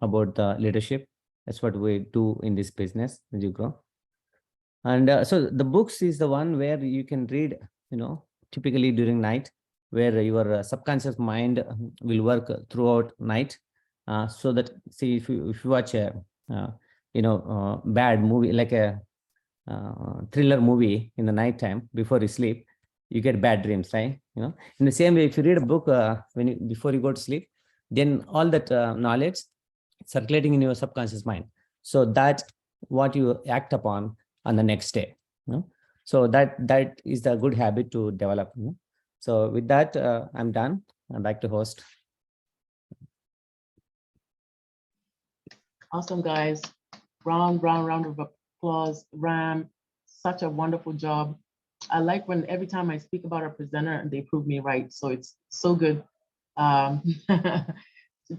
about the leadership. That's what we do in this business as you grow. And so the books is the one where you can read, typically during night, where your subconscious mind will work throughout night. So that, see, if you watch a bad movie, like a thriller movie in the night time before you sleep, you get bad dreams, right? In the same way, if you read a book before you go to sleep, then all that knowledge circulating in your subconscious mind. So that what you act upon on the next day. So that is the good habit to develop. So with that, I'm done. I'm back to host. Awesome, guys. Round of applause. Ram, such a wonderful job. I like when every time I speak about a presenter and they prove me right. So it's so good to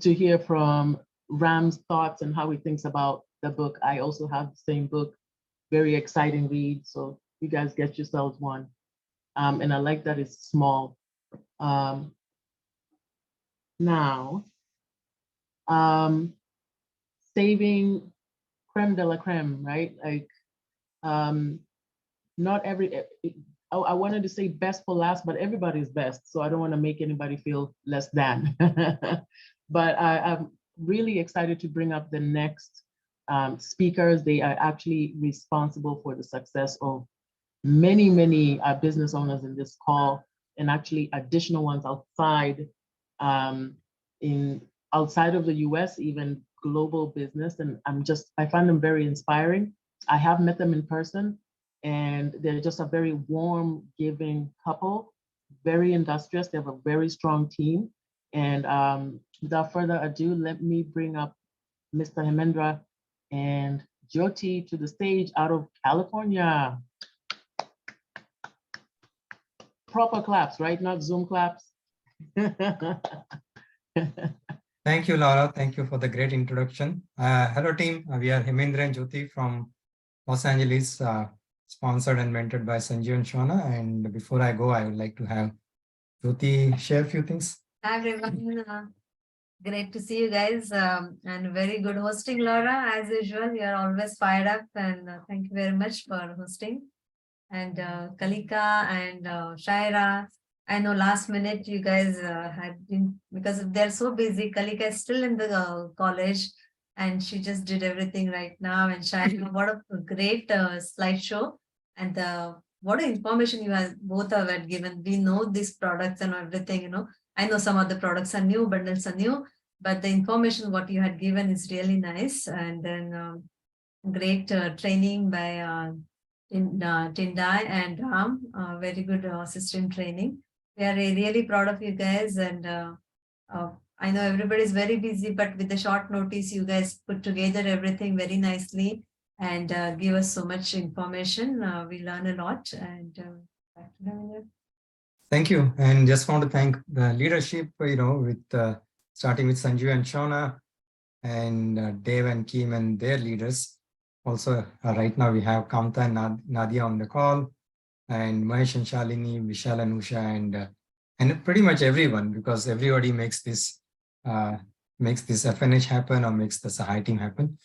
hear from Ram's thoughts and how he thinks about the book. I also have the same book, very exciting read. So you guys get yourselves one. And I like that it's small. Now, saving creme de la creme, right? Like, not every, I wanted to say best for last, but everybody's best. So I don't want to make anybody feel less than. But I'm really excited to bring up the next speakers. They are actually responsible for the success of many business owners in this call, and actually additional ones outside outside of the US, even global business. And I find them very inspiring. I have met them in person, and they're just a very warm, giving couple, very industrious. They have a very strong team. And without further ado, let me bring up Mr. Hemendra and Jyoti to the stage out of California. Proper claps, right? Not Zoom claps. Thank you, Laura. Thank you for the great introduction. Hello, team. We are Hemendra and Jyoti from Los Angeles, sponsored and mentored by Sanjeev and Shona. And before I go, I would like to have Jyoti share a few things. Hi, everyone. Great to see you guys, and very good hosting, Laura. As usual, you are always fired up, and thank you very much for hosting. And Kalika and Shaira, I know last minute you guys had been, because they're so busy. Kalika is still in the college, and she just did everything right now. And Shaira, what a great slideshow, and what information you have both have given. We know these products and everything, I know some of the products are new, bundles are new, but the information what you had given is really nice. And then great training by Tindai and Ram, very good system training. We are really proud of you guys. And I know everybody is very busy, but with the short notice, you guys put together everything very nicely and give us so much information. We learn a lot. And back to them. Thank you. And just want to thank the leadership, with starting with Sanjeev and Shona and Dave and Kim and their leaders. Also, right now we have Kamta and Nadia on the call, and Mahesh and Shalini, Vishal and Usha, and and pretty much everyone, because everybody makes this FNH happen or makes the Sahay team happen.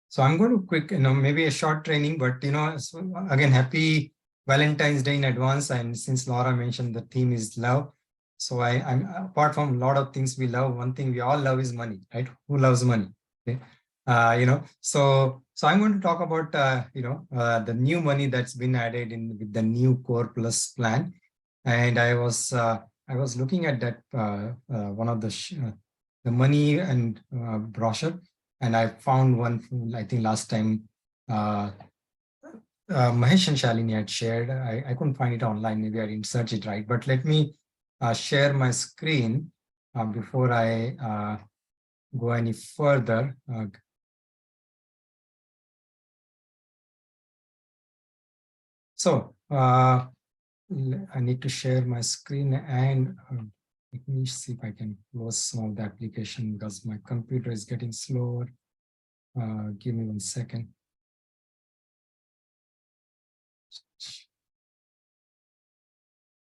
So I'm going to maybe a short training, but so again, happy Valentine's Day in advance. And since Laura mentioned the theme is love, so I'm apart from a lot of things we love, one thing we all love is money, right? Who loves money? Okay. So I'm going to talk about the new money that's been added in with the new Core Plus plan. And I was looking at that one of the money and brochure, and I found one from, I think last time Mahesh and Shalini had shared. I couldn't find it online. Maybe I didn't search it right. But let me share my screen before I go any further. So I need to share my screen, and let me see if I can close some of the application because my computer is getting slower. Give me 1 second.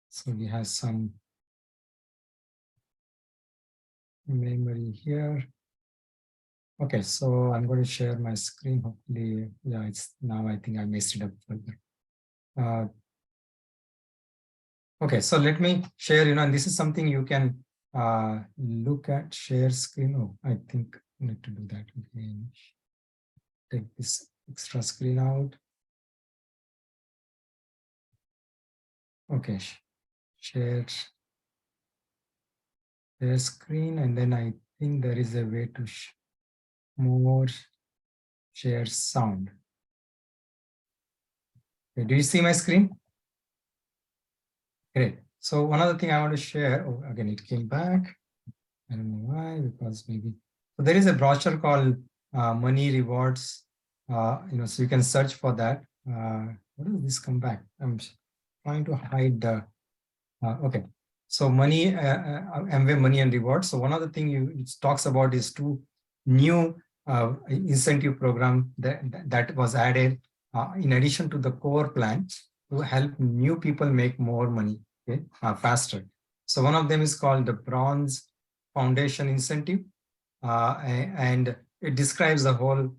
So we have some memory here. Okay, so I'm going to share my screen. Hopefully, yeah, it's now. I think I messed it up further. Okay, so let me share, and this is something you can look at, share screen. Oh, I think I need to do that again. Take this extra screen out. Okay, share screen, and then I think there is a way to more share sound. Okay, do you see my screen? Great. So one other thing I want to share, oh, again, it came back. I don't know why, because maybe. So there is a brochure called Money Rewards, so you can search for that. What does this come back? I'm trying to hide the, okay. So money, Amway Money and Rewards. So one of the things it talks about is 2 new incentive program that was added in addition to the core plan to help new people make more money, okay, faster. So one of them is called the Bronze Foundation Incentive, and it describes the whole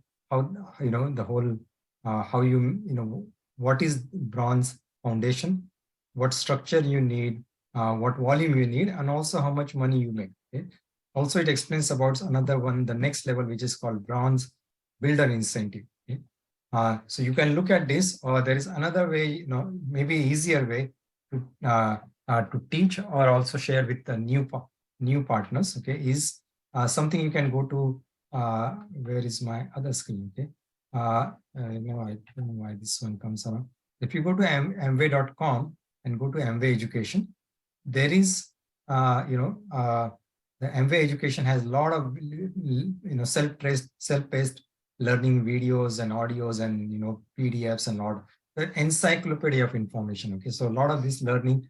what is Bronze Foundation, what structure you need, what volume you need, and also how much money you make. Okay? Also, it explains about another one, the next level, which is called Bronze Builder Incentive. Okay? So you can look at this, or there is another way, maybe easier way to teach or also share with the new partners. Okay, is something you can go to. Where is my other screen? Okay, I don't know why this one comes around. If you go to amway.com and go to Amway Education, there is the Amway Education has a lot of self-paced learning videos and audios and PDFs and all the encyclopedia of information. Okay, so a lot of this learning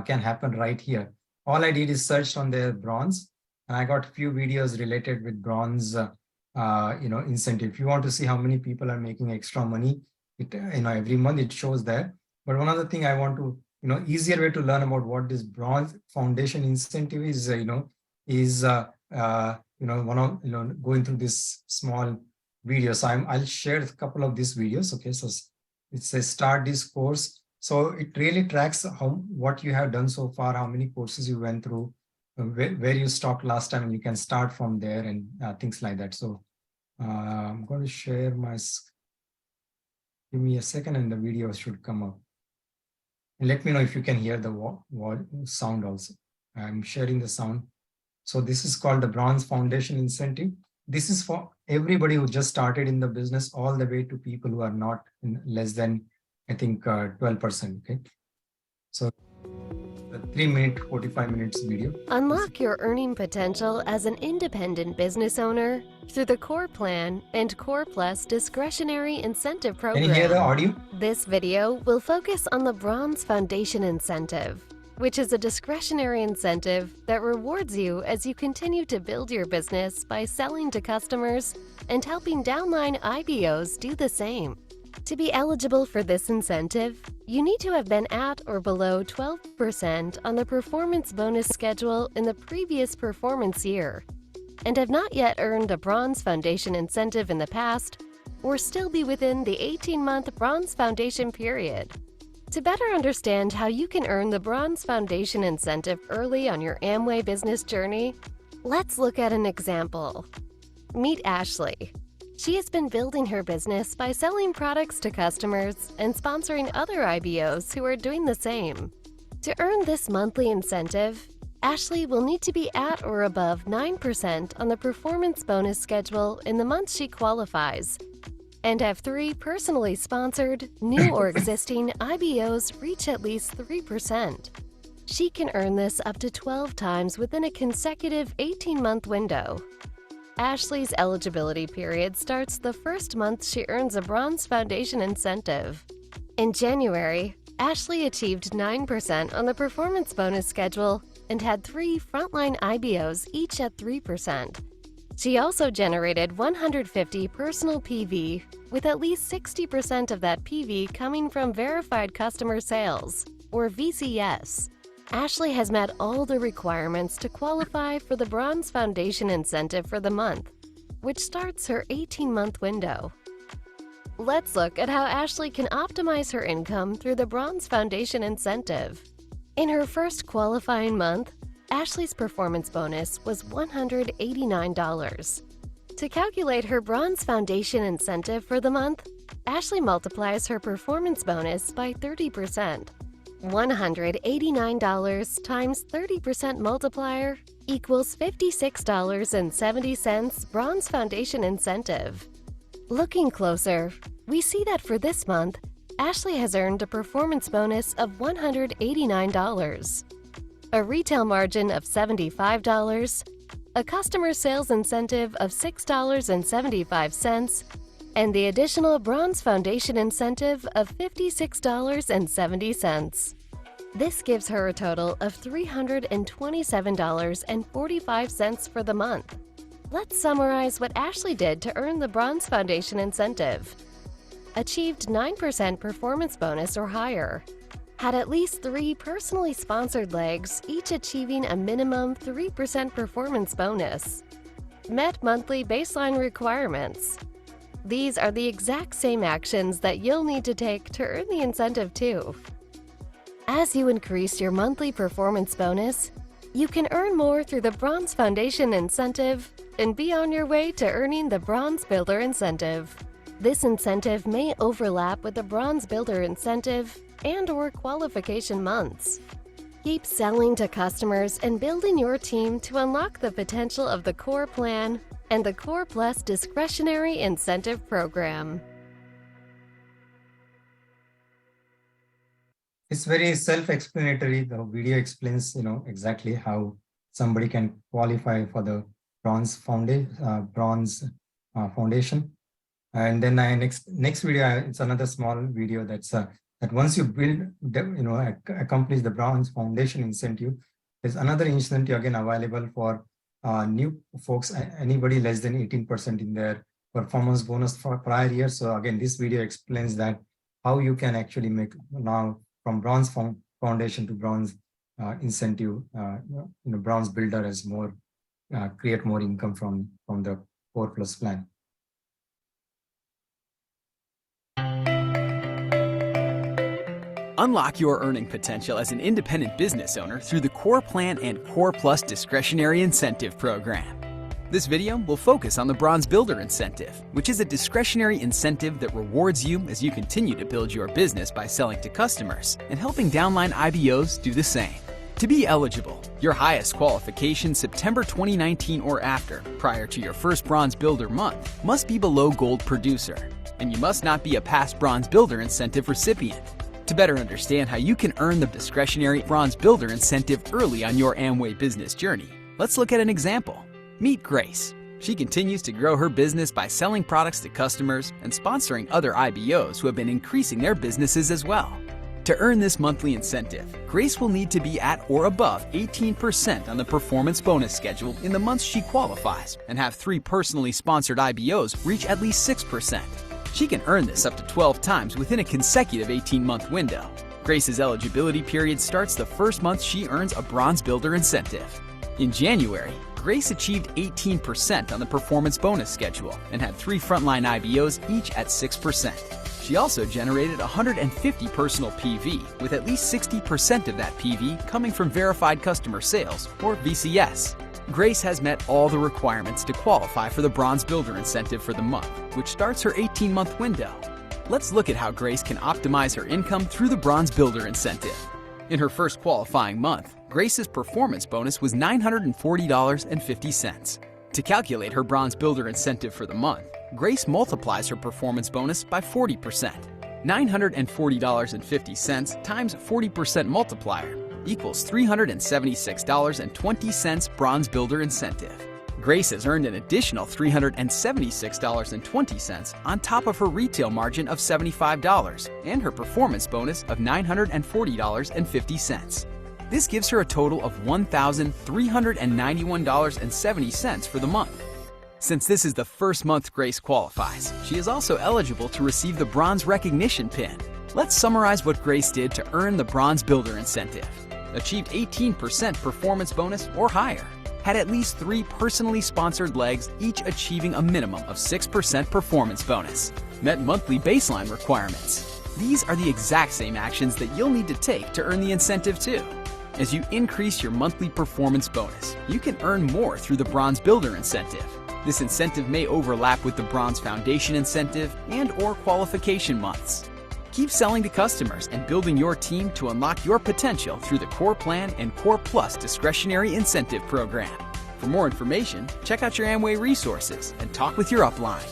can happen right here. All I did is searched on their bronze, and I got a few videos related with bronze incentive. If you want to see how many people are making extra money, it every month it shows there. But one other thing I want to easier way to learn about what this Bronze Foundation Incentive is one of going through this small video. So I'll share a couple of these videos. Okay, so it says start this course. So it really tracks what you have done so far, how many courses you went through, where you stopped last time, and you can start from there and things like that. So I'm going to share my. Give me a second, and the video should come up. And let me know if you can hear the sound also. I'm sharing the sound. So this is called the Bronze Foundation Incentive. This is for everybody who just started in the business, all the way to people who are not in less than, I think, 12%. Okay. So the 3-minute, 45 minutes video. Unlock your earning potential as an independent business owner through the Core Plan and Core Plus discretionary incentive program. Can you hear the audio? This video will focus on the Bronze Foundation Incentive, which is a discretionary incentive that rewards you as you continue to build your business by selling to customers and helping downline IBOs do the same. To be eligible for this incentive, you need to have been at or below 12% on the performance bonus schedule in the previous performance year, and have not yet earned a Bronze Foundation incentive in the past, or still be within the 18-month Bronze Foundation period. To better understand how you can earn the Bronze Foundation incentive early on your Amway business journey, let's look at an example. Meet Ashley. She has been building her business by selling products to customers and sponsoring other IBOs who are doing the same. To earn this monthly incentive, Ashley will need to be at or above 9% on the performance bonus schedule in the month she qualifies, and have 3 personally sponsored, new or existing IBOs reach at least 3%. She can earn this up to 12 times within a consecutive 18-month window. Ashley's eligibility period starts the first month she earns a Bronze Foundation incentive. In January, Ashley achieved 9% on the performance bonus schedule and had 3 frontline IBOs each at 3%. She also generated 150 personal PV, with at least 60% of that PV coming from verified customer sales, or VCS. Ashley has met all the requirements to qualify for the Bronze Foundation incentive for the month, which starts her 18-month window. Let's look at how Ashley can optimize her income through the Bronze Foundation incentive. In her first qualifying month, Ashley's performance bonus was $189. To calculate her Bronze Foundation incentive for the month, Ashley multiplies her performance bonus by 30%. $189 times 30% multiplier equals $56.70 Bronze Foundation incentive. Looking closer, we see that for this month, Ashley has earned a performance bonus of $189, a retail margin of $75, a customer sales incentive of $6.75, and the additional Bronze Foundation incentive of $56.70. This gives her a total of $327.45 for the month. Let's summarize what Ashley did to earn the Bronze Foundation incentive. Achieved 9% performance bonus or higher. Had at least 3 personally sponsored legs, each achieving a minimum 3% performance bonus. Met monthly baseline requirements. These are the exact same actions that you'll need to take to earn the incentive too. As you increase your monthly performance bonus, you can earn more through the Bronze Foundation incentive and be on your way to earning the Bronze Builder incentive. This incentive may overlap with the Bronze Builder incentive and/or qualification months. Keep selling to customers and building your team to unlock the potential of the Core Plan and the Core Plus discretionary incentive program. It's very self-explanatory. The video explains, exactly how somebody can qualify for the Bronze Foundation. And then next video, it's another small video that's that once you build, accomplish the Bronze Foundation incentive, there's another incentive again available for new folks, anybody less than 18% in their performance bonus for prior year. So again, this video explains that how you can actually make now from Bronze Foundation to Bronze incentive, Bronze Builder as more, create more income from the Core Plus plan. Unlock your earning potential as an independent business owner through the Core Plan and Core Plus discretionary incentive program. This video will focus on the Bronze Builder incentive, which is a discretionary incentive that rewards you as you continue to build your business by selling to customers and helping downline IBOs do the same. To be eligible, your highest qualification September 2019 or after, prior to your first Bronze Builder month, must be below Gold Producer, and you must not be a past Bronze Builder incentive recipient. To better understand how you can earn the discretionary Bronze Builder incentive early on your Amway business journey, let's look at an example. Meet Grace. She continues to grow her business by selling products to customers and sponsoring other IBOs who have been increasing their businesses as well. To earn this monthly incentive, Grace will need to be at or above 18% on the performance bonus schedule in the months she qualifies and have 3 personally sponsored IBOs reach at least 6%. She can earn this up to 12 times within a consecutive 18-month window. Grace's eligibility period starts the first month she earns a Bronze Builder incentive. In January, Grace achieved 18% on the performance bonus schedule and had 3 frontline IBOs, each at 6%. She also generated 150 personal PV, with at least 60% of that PV coming from verified customer sales, or VCS. Grace has met all the requirements to qualify for the Bronze Builder incentive for the month, which starts her 18-month window. Let's look at how Grace can optimize her income through the Bronze Builder incentive. In her first qualifying month, Grace's performance bonus was $940.50. To calculate her Bronze Builder incentive for the month, Grace multiplies her performance bonus by 40%. $940.50 times 40% multiplier equals $376.20 Bronze Builder incentive. Grace has earned an additional $376.20 on top of her retail margin of $75 and her performance bonus of $940.50. This gives her a total of $1,391.70 for the month. Since this is the first month Grace qualifies, she is also eligible to receive the Bronze Recognition Pin. Let's summarize what Grace did to earn the Bronze Builder incentive. Achieved 18% performance bonus or higher. Had at least 3 personally sponsored legs, each achieving a minimum of 6% performance bonus. Met monthly baseline requirements. These are the exact same actions that you'll need to take to earn the incentive too. As you increase your monthly performance bonus, you can earn more through the Bronze Builder incentive. This incentive may overlap with the Bronze Foundation incentive and/or qualification months. Keep selling to customers and building your team to unlock your potential through the Core Plan and Core Plus discretionary incentive program. For more information, check out your Amway resources and talk with your upline.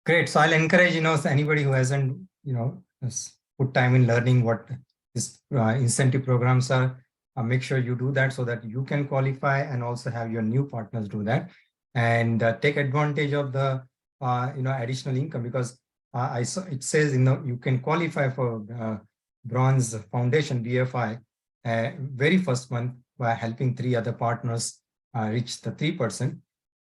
Great. So I'll encourage, anybody who hasn't, put time in learning what these incentive programs are, make sure you do that so that you can qualify and also have your new partners do that. And take advantage of the additional income, because I saw it says you can qualify for Bronze Foundation BFI very first month by helping 3 other partners reach the 3%,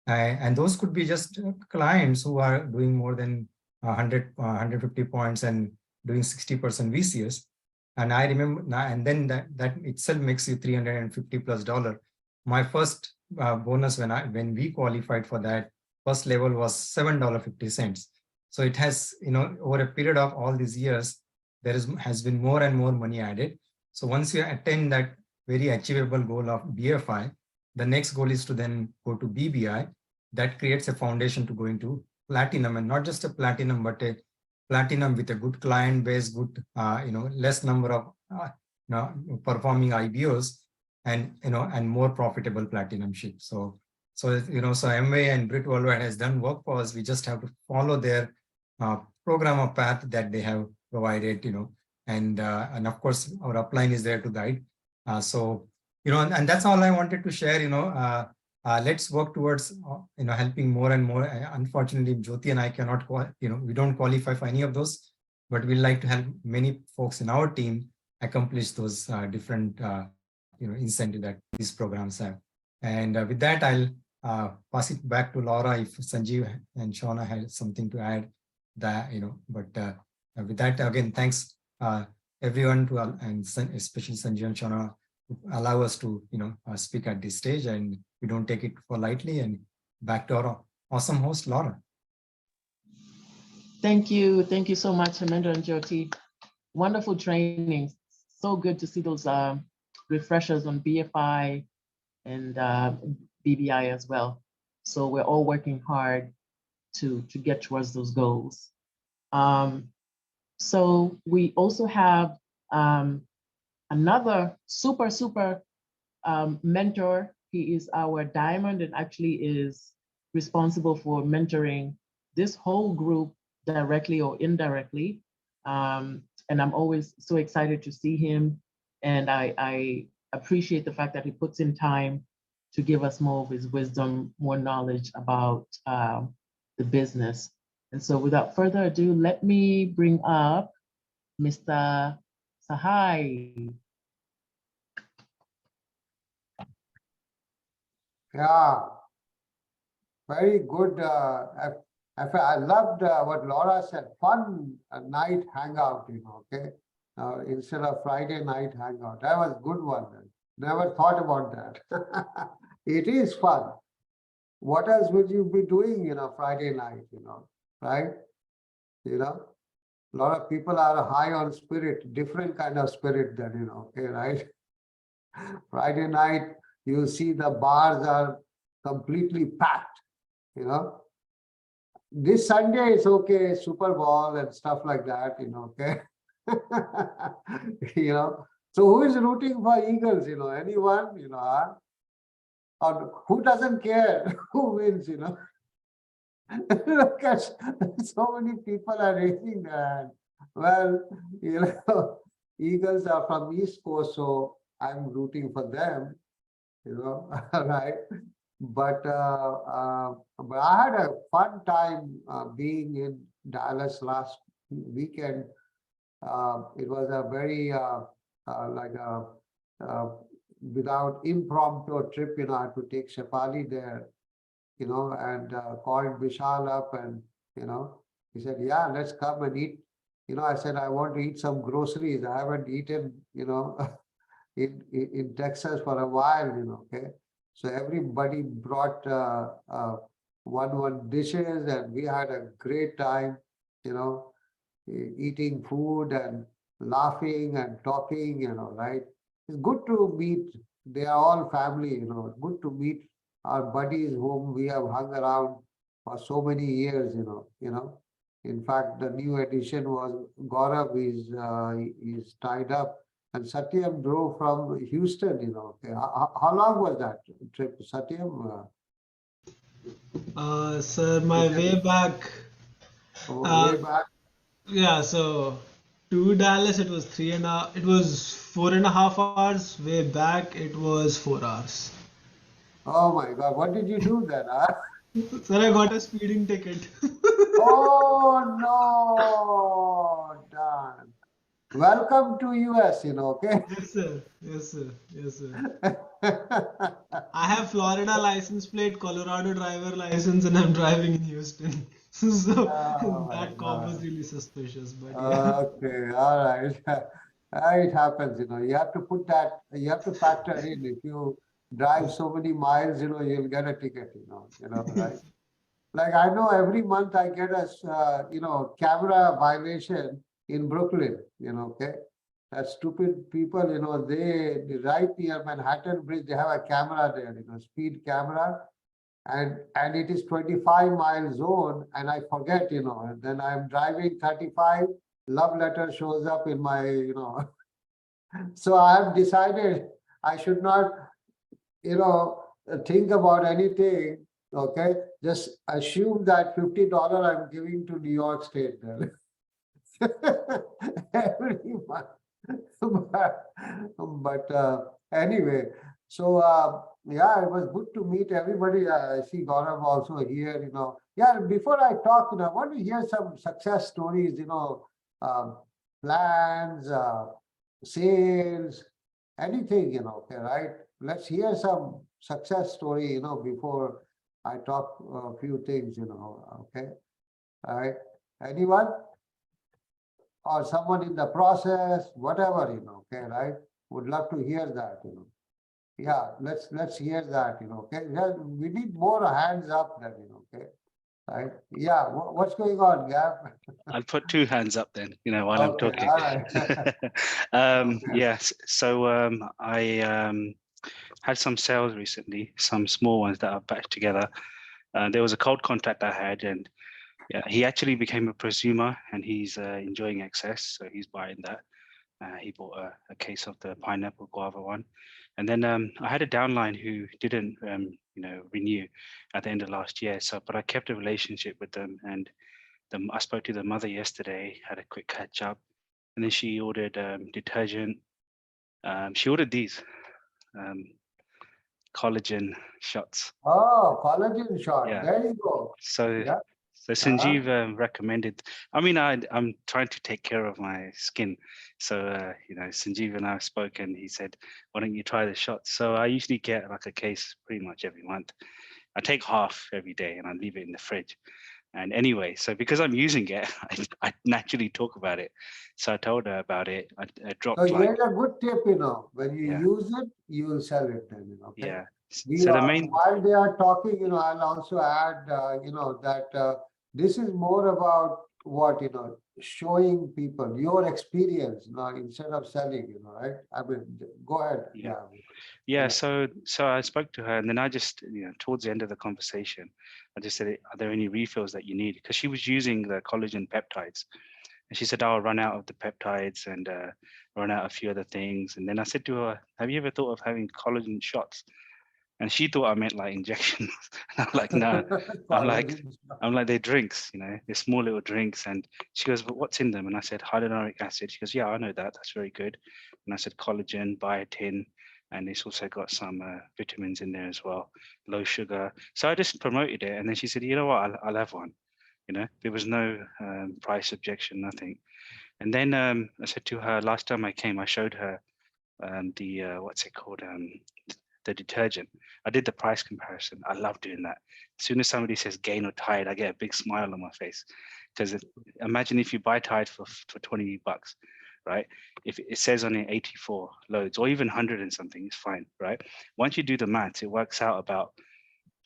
and those could be just clients who are doing more than 150 points and doing 60% VCS. And I remember, and then that itself makes you $350+. My first bonus when we qualified for that first level was $7.50. So it has, over a period of all these years, has been more and more money added. So once you attain that very achievable goal of BFI, the next goal is to then go to BBI. That creates a foundation to go into platinum, and not just a platinum, but a platinum with a good client base, good, less number of performing IBOs, and more profitable platinum ship. So Amway and Brit Worldwide has done work for us. We just have to follow their program or path that they have provided, and of course our upline is there to guide. And that's all I wanted to share. Let's work towards helping more and more. Unfortunately, Jyoti and I cannot, we don't qualify for any of those, but we'd like to help many folks in our team accomplish those different incentive that these programs have. And with that, I'll pass it back to Laura if Sanjeev and Shauna had something to add. But with that, again, thanks everyone and especially Sanjeev and Shauna, to allow us to speak at this stage, and we don't take it for lightly. And back to our awesome host, Laura. Thank you so much, Hemendra and Jyoti. Wonderful training. So good to see those refreshers on BFI and BBI as well. So we're all working hard to get towards those goals. So we also have another super mentor. He is our diamond and actually is responsible for mentoring this whole group directly or indirectly. And I'm always so excited to see him. And I appreciate the fact that he puts in time to give us more of his wisdom, more knowledge about the business. And so without further ado, let me bring up Mr. Sahai. Yeah. very good. I loved what Laura said, fun night hangout, okay? Instead of Friday night hangout. That was good one. Never thought about that. It is fun. What else would you be doing, Friday night, right? A lot of people are high on spirit, different kind of spirit then, okay, right? Friday night, you see the bars are completely packed, This Sunday is okay, Super Bowl and stuff like that, okay? So who is rooting for Eagles, anyone, or who doesn't care who wins, Look at so many people are raising their hand. Well, Eagles are from East Coast, so I'm rooting for them, right? But I had a fun time being in Dallas last weekend. It was a very without impromptu trip. I had to take Shefali there, and called Vishal up, and he said, "Yeah, let's come and eat." I said, "I want to eat some groceries. I haven't eaten, in Texas for a while, okay." So everybody brought one dishes, and we had a great time, eating food and laughing and talking, right? It's good to meet. They are all family, good to meet our buddies whom we have hung around for so many years, In fact, the new addition was Gaurav is tied up, and Satyam drove from Houston, Okay. How long was that trip, Satyam? Sir, my way back. Way back. Yeah, so to Dallas it was 3.5. It was 4.5 hours. Way back it was 4 hours. Oh my God! What did you do then? Huh? Sir, I got a speeding ticket. Oh no! Darn. Welcome to US, okay? Yes, sir. Yes, sir. Yes, sir. I have Florida license plate, Colorado driver license, and I'm driving in Houston. So that comp was really suspicious, but yeah. Okay, all right. It happens, You have to put that. You have to factor in. If you drive so many miles, you'll get a ticket. Right? Like I know every month I get a camera violation in Brooklyn. Okay. That stupid people, they right near Manhattan Bridge, they have a camera there, speed camera, and it is 25-mile zone, and I forget, and then I'm driving 35, love letter shows up in my, So I have decided I should not, think about anything, okay? Just assume that $50 I'm giving to New York State then. Every month. But anyway, so yeah, it was good to meet everybody. I see Gaurav also here, Yeah, before I talk, I want to hear some success stories, plans, sales, anything, okay, right? Let's hear some success story, before I talk a few things, okay? All right. Anyone? Or someone in the process, whatever, okay, right? Would love to hear that, Yeah, let's hear that, okay? Yeah, we need more hands up then, okay? Right? Yeah, what's going on, Gab? I'll put two hands up then, while I'm talking. All right. Yes, so I had some sales recently, some small ones that are back together. There was a cold contact I had, and yeah, he actually became a prosumer, and he's enjoying excess, so he's buying that. He bought a case of the pineapple guava one, and then I had a downline who didn't, renew at the end of last year. So, but I kept a relationship with them, and I spoke to the mother yesterday, had a quick catch up, and then she ordered detergent. She ordered these collagen shots. Oh, collagen shot. Yeah. There you go. So, Yeah. so Sanjeev recommended. I mean, I'm trying to take care of my skin. So, Sanjeev and I spoke, and he said, "Why don't you try the shots?" So I usually get like a case pretty much every month, I take half every day and I leave it in the fridge. And anyway, so because I'm using it, I naturally talk about it. So I told her about it. I dropped So like, here's a good tip, when you use it, you will sell it then, okay? yeah. We So the are, main, while they are talking, I'll also add, that this is more about what, showing people your experience, instead of selling, right? I mean, go ahead. yeah. So I spoke to her, and then I just, towards the end of the conversation, I just said, are there any refills that you need? Because she was using the collagen peptides. And she said, I'll run out of the peptides and run out a few other things. And then I said to her, have you ever thought of having collagen shots? And she thought I meant like injections. And I'm like, no. I'm like, they're drinks, they're small little drinks. And she goes, but what's in them? And I said, hyaluronic acid. She goes, yeah, I know that. That's very good. And I said, collagen, biotin, and it's also got some vitamins in there as well, low sugar. So I just promoted it. And then she said, you know what, I'll have one. There was no price objection, nothing. And then I said to her, last time I came, I showed her the, what's it called? The detergent. I did the price comparison. I love doing that. As soon as somebody says Gain or Tide, I get a big smile on my face. Because imagine if you buy Tide for $20, right? If it says on it 84 loads or even 100 and something, it's fine, right? Once you do the maths, it works out about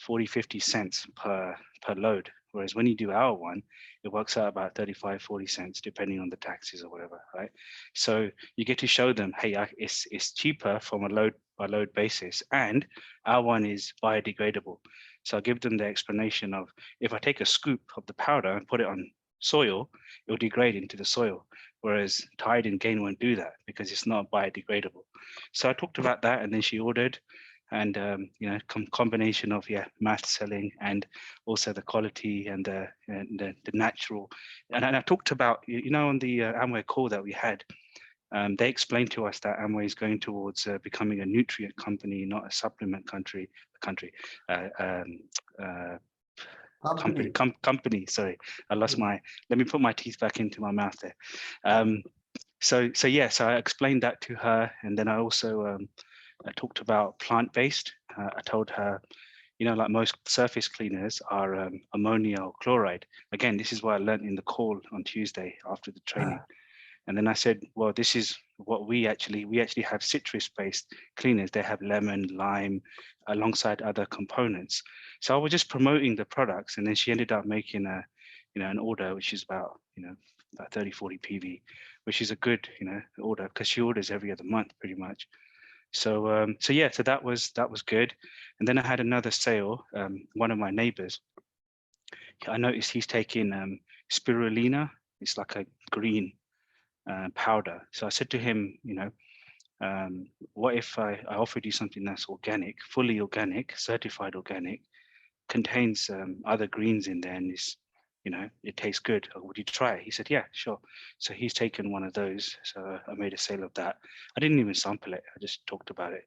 40-50 cents per load. Whereas when you do our one, it works out about 35-40 cents, depending on the taxes or whatever, right? So you get to show them, hey, it's cheaper from a load by load basis, and our one is biodegradable. So I give them the explanation of, if I take a scoop of the powder and put it on soil, it will degrade into the soil. Whereas Tide and Gain won't do that because it's not biodegradable. So I talked about that, and then she ordered. And combination of math selling and also the quality and the natural. And I talked about on the Amway call that we had, they explained to us that Amway is going towards becoming a nutrient company, not a supplement company. Sorry, I lost my. Let me put my teeth back into my mouth there. So I explained that to her, and then I also. I talked about plant-based. I told her, like most surface cleaners are ammonia or chloride. Again, this is what I learned in the call on Tuesday after the training. And then I said, well, this is what we actually have citrus-based cleaners. They have lemon, lime, alongside other components. So I was just promoting the products, and then she ended up making an order, which is about, about 30-40 PV, which is a good, order, because she orders every other month pretty much. So that was good. And then I had another sale. One of my neighbors, I noticed he's taking spirulina. It's like a green powder. So I said to him, what if I offered you something that's organic, fully organic, certified organic, contains other greens in there, and is, it tastes good. Would you try it? He said, yeah, sure. So he's taken one of those. So I made a sale of that. I didn't even sample it. I just talked about it.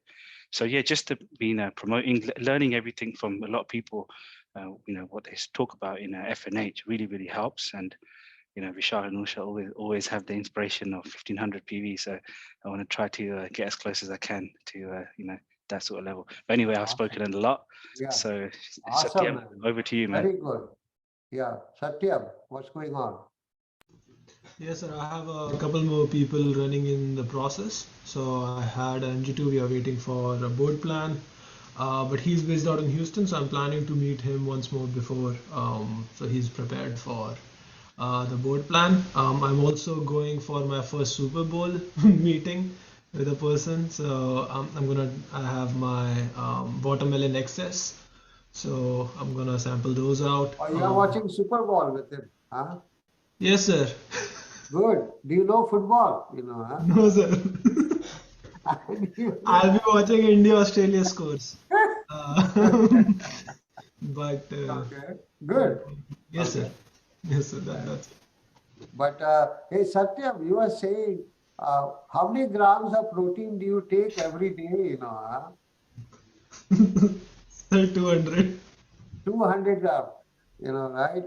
So yeah, just to be promoting, learning everything from a lot of people, what they talk about in FNH really, really helps. And, Vishal and Usha always have the inspiration of 1500 PV. So I want to try to get as close as I can to, that sort of level. But anyway, I've spoken a lot. Yeah. So Awesome, Satyam, over to you, man. Very good. Yeah, Satyam, what's going on? Yes, sir. I have a couple more people running in the process. So I had MG2. We are waiting for a board plan, but he's based out in Houston, so I'm planning to meet him once more before, so he's prepared for the board plan. I'm also going for my first Super Bowl meeting with a person. So I have my watermelon excess. So I'm gonna sample those out. Oh, you are watching Super Bowl with him, huh? Yes, sir. Good. Do you know football? Huh? No, sir. I'll be watching India-Australia scores. But okay, good. Yes, sir. Yes, sir. That's it. But hey, Satyam, you are saying how many grams of protein do you take every day? Huh? 200. 200 grams, right?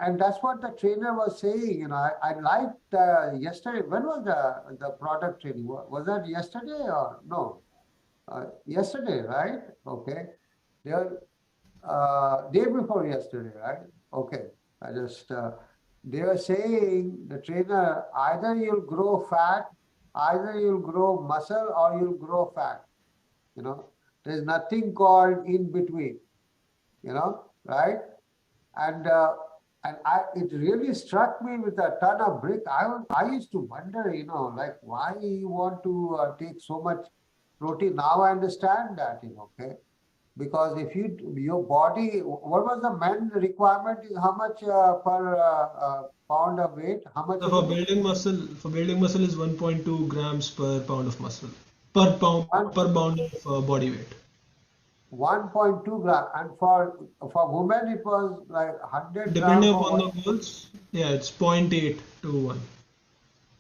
And that's what the trainer was saying. I liked yesterday. When was the product training? Was that yesterday or no? Yesterday, right? Okay. There, day before yesterday, right? Okay, I just they were saying, the trainer, either you'll grow fat, either you'll grow muscle, or you'll grow fat. You know, there's nothing called in between. You know, right? And it really struck me with a ton of brick. I used to wonder, you know, like why you want to take so much protein. Now I understand that, you know, okay. Because if your body, what was the men requirement? Is how much per pound of weight? How much? So for building muscle is 1.2 grams per pound of muscle, per pound of body weight. 1.2 gram, and for women it was like 100 Depending gram upon the goals, yeah, it's 0.8 to 1.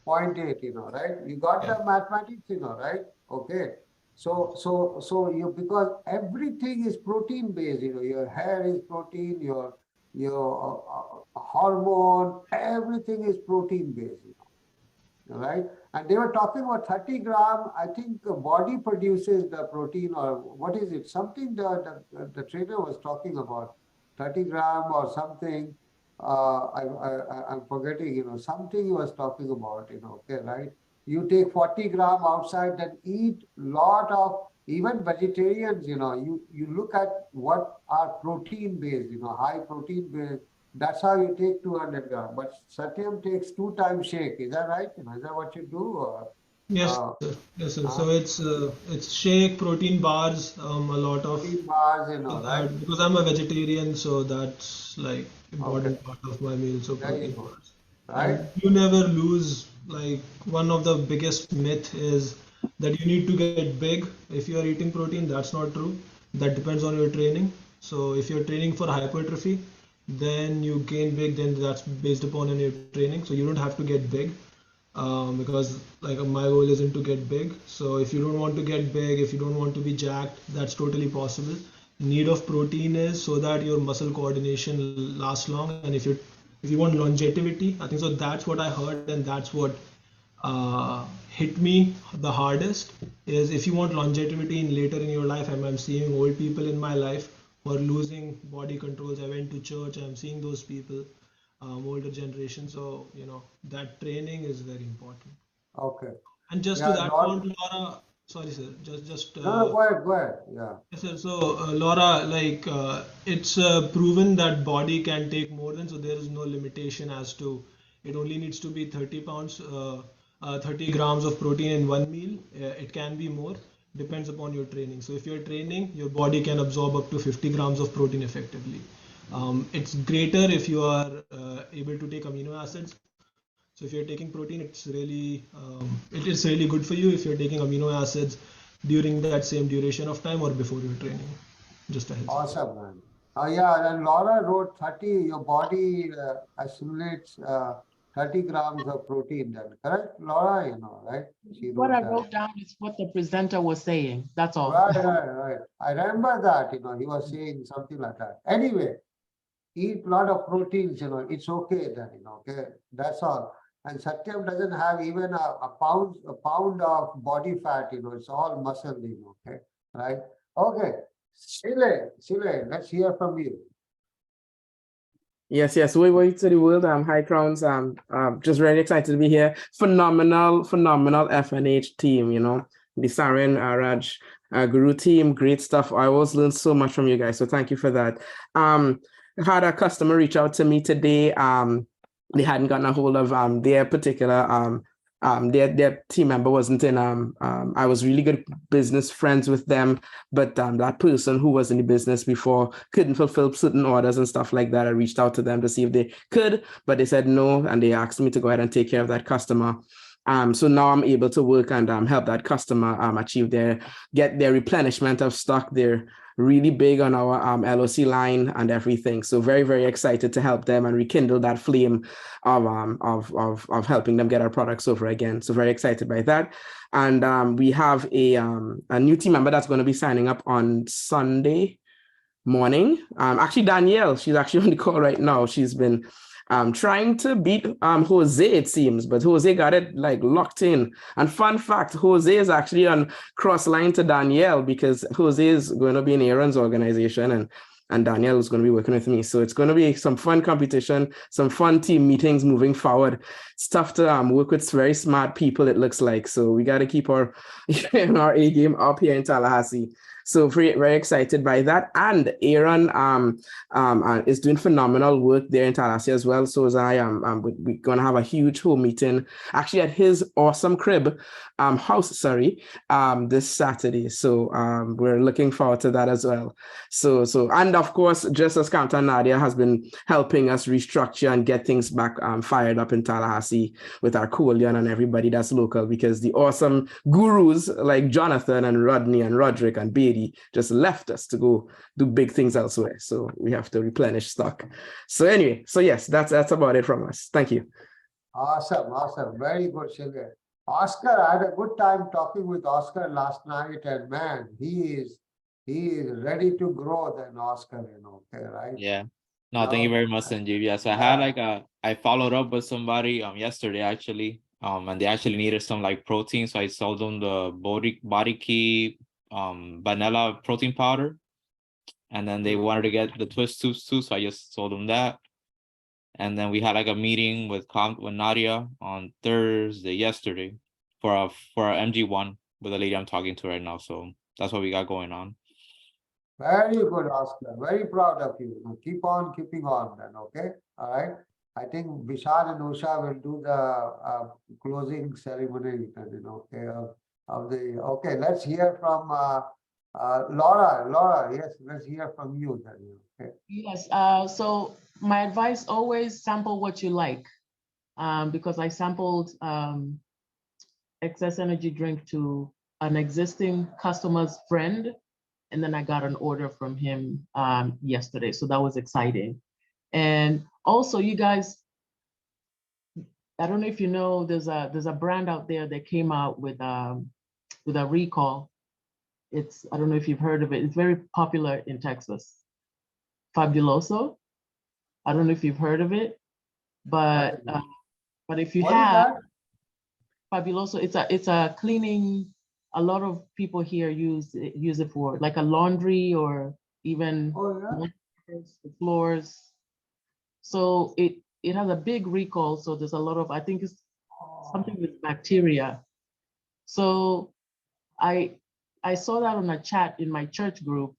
0.8, you know, right? You got the mathematics, you know, right? Okay. So you, because everything is protein based, you know, your hair is protein, your hormone, everything is protein based, you know, right? And they were talking about 30 gram. I think the body produces the protein, or what is it? Something the trainer was talking about, 30 gram or something. I'm forgetting, you know, something he was talking about, you know, okay, right? You take 40 gram outside, then eat lot of, even vegetarians, you know, you look at what are protein based, you know, high protein based. That's how you take 200 gram. But Satyam takes 2 times shake. Is that right? You know, is that what you do? Or, yes, sir. Yes, sir. So it's shake, protein bars, a lot of protein bars, you know, right? Because I'm a vegetarian, so that's like important part of my meal. So There you protein go. bars. Right? And you never lose. Like one of the biggest myth is that you need to get big if you are eating protein. That's not true. That depends on your training. So if you're training for hypertrophy, then you gain big. Then that's based upon your training. So you don't have to get big. Because like my goal isn't to get big. So if you don't want to get big, if you don't want to be jacked, that's totally possible. Need of protein is so that your muscle coordination lasts long, and if you want longevity, I think so. That's what I heard, and that's what hit me the hardest. Is if you want longevity in later in your life, and I'm seeing old people in my life who are losing body controls. I went to church. I'm seeing those people. Older generation, so you know that training is very important. Okay. And just Yeah, to that point, Laura, sorry sir, just no, go ahead, yeah. Yes, sir. So Laura, like it's proven that body can take more than, so there is no limitation as to it only needs to be 30 pounds, 30 grams of protein in one meal. It can be more, depends upon your training. So if you're training, your body can absorb up to 50 grams of protein effectively. It's greater if you are able to take amino acids. So if you're taking protein, it's really it is really good for you if you're taking amino acids during that same duration of time or before your training. Just a heads up. Awesome, man. Yeah, and Laura wrote 30. Your body assimilates 30 grams of protein. Then correct, Laura? You know, right? She What I that. wrote down is what the presenter was saying. That's all. Right. I remember that. You know, he was saying something like that. Anyway, eat a lot of proteins. You know, it's okay then. You know, okay, that's all. And Satyam doesn't have even a pound of body fat. You know, it's all muscle. You know, okay, right? Okay, Sile, let's hear from you. Yes, way to the world. Hi Crowns. Just really excited to be here. Phenomenal FNH team. You know, the Sarin, Rajguroo team, great stuff. I always learned so much from you guys. So thank you for that. Had a customer reach out to me today. They hadn't gotten a hold of their particular their team member wasn't in. I was really good business friends with them, but that person who was in the business before couldn't fulfill certain orders and stuff like that. I reached out to them to see if they could, but they said no, and they asked me to go ahead and take care of that customer. So now I'm able to work and help that customer achieve get their replenishment of stock. They're really big on our LOC line and everything. So very, very excited to help them and rekindle that flame of helping them get our products over again. So very excited by that. And we have a new team member that's going to be signing up on Sunday morning. Actually, Danielle, she's actually on the call right now. She's been trying to beat Jose, it seems, but Jose got it like locked in. And fun fact, Jose is actually on cross line to Danielle because Jose is going to be in Aaron's organization, and and Danielle is going to be working with me. So it's going to be some fun competition, some fun team meetings moving forward. It's tough to work with very smart people, it looks like. So we got to keep our our A game up here in Tallahassee. So very excited by that. And Aaron is doing phenomenal work there in Tallahassee as well. So as I am, we're going to have a huge home meeting actually at his awesome crib house, this Saturday. So we're looking forward to that as well. So and of course, just as Captain Nadia has been helping us restructure and get things back fired up in Tallahassee with our coalition and everybody that's local, because the awesome gurus like Jonathan and Rodney and Roderick and Beatty just left us to go do big things elsewhere. So we have to replenish stock. So anyway, so yes, that's about it from us. Thank you. Awesome. Very good, Shiva. Oscar, I had a good time talking with Oscar last night, and man, he is ready to grow than Oscar, okay, right? Yeah. No, thank you very much, Sanjeev. Yeah, so I had I followed up with somebody yesterday actually, and they actually needed some like protein, so I sold them the Body Key vanilla protein powder, and then they wanted to get the twist tubes too, so I just sold them that. And then we had like a meeting with Nadia on yesterday for our MG1 with the lady I'm talking to right now. So that's what we got going on. Very good, Oscar. Very proud of you. Keep on keeping on then, okay? All right. I think Vishal and Usha will do the closing ceremony, okay, let's hear from Laura. Laura, yes, let's hear from you then. Okay. Yes, so my advice, always sample what you like, because I sampled excess energy drink to an existing customer's friend, and then I got an order from him yesterday. So that was exciting. And also, you guys, I don't know if you know, there's a brand out there that came out with a recall. I don't know if you've heard of it. It's very popular in Texas. Fabuloso. I don't know if you've heard of it, but if you have Fabuloso, it's a cleaning. A lot of people here use it for like a laundry or even the floors. So it has a big recall. So there's a lot of, I think it's something with bacteria. So I saw that on a chat in my church group,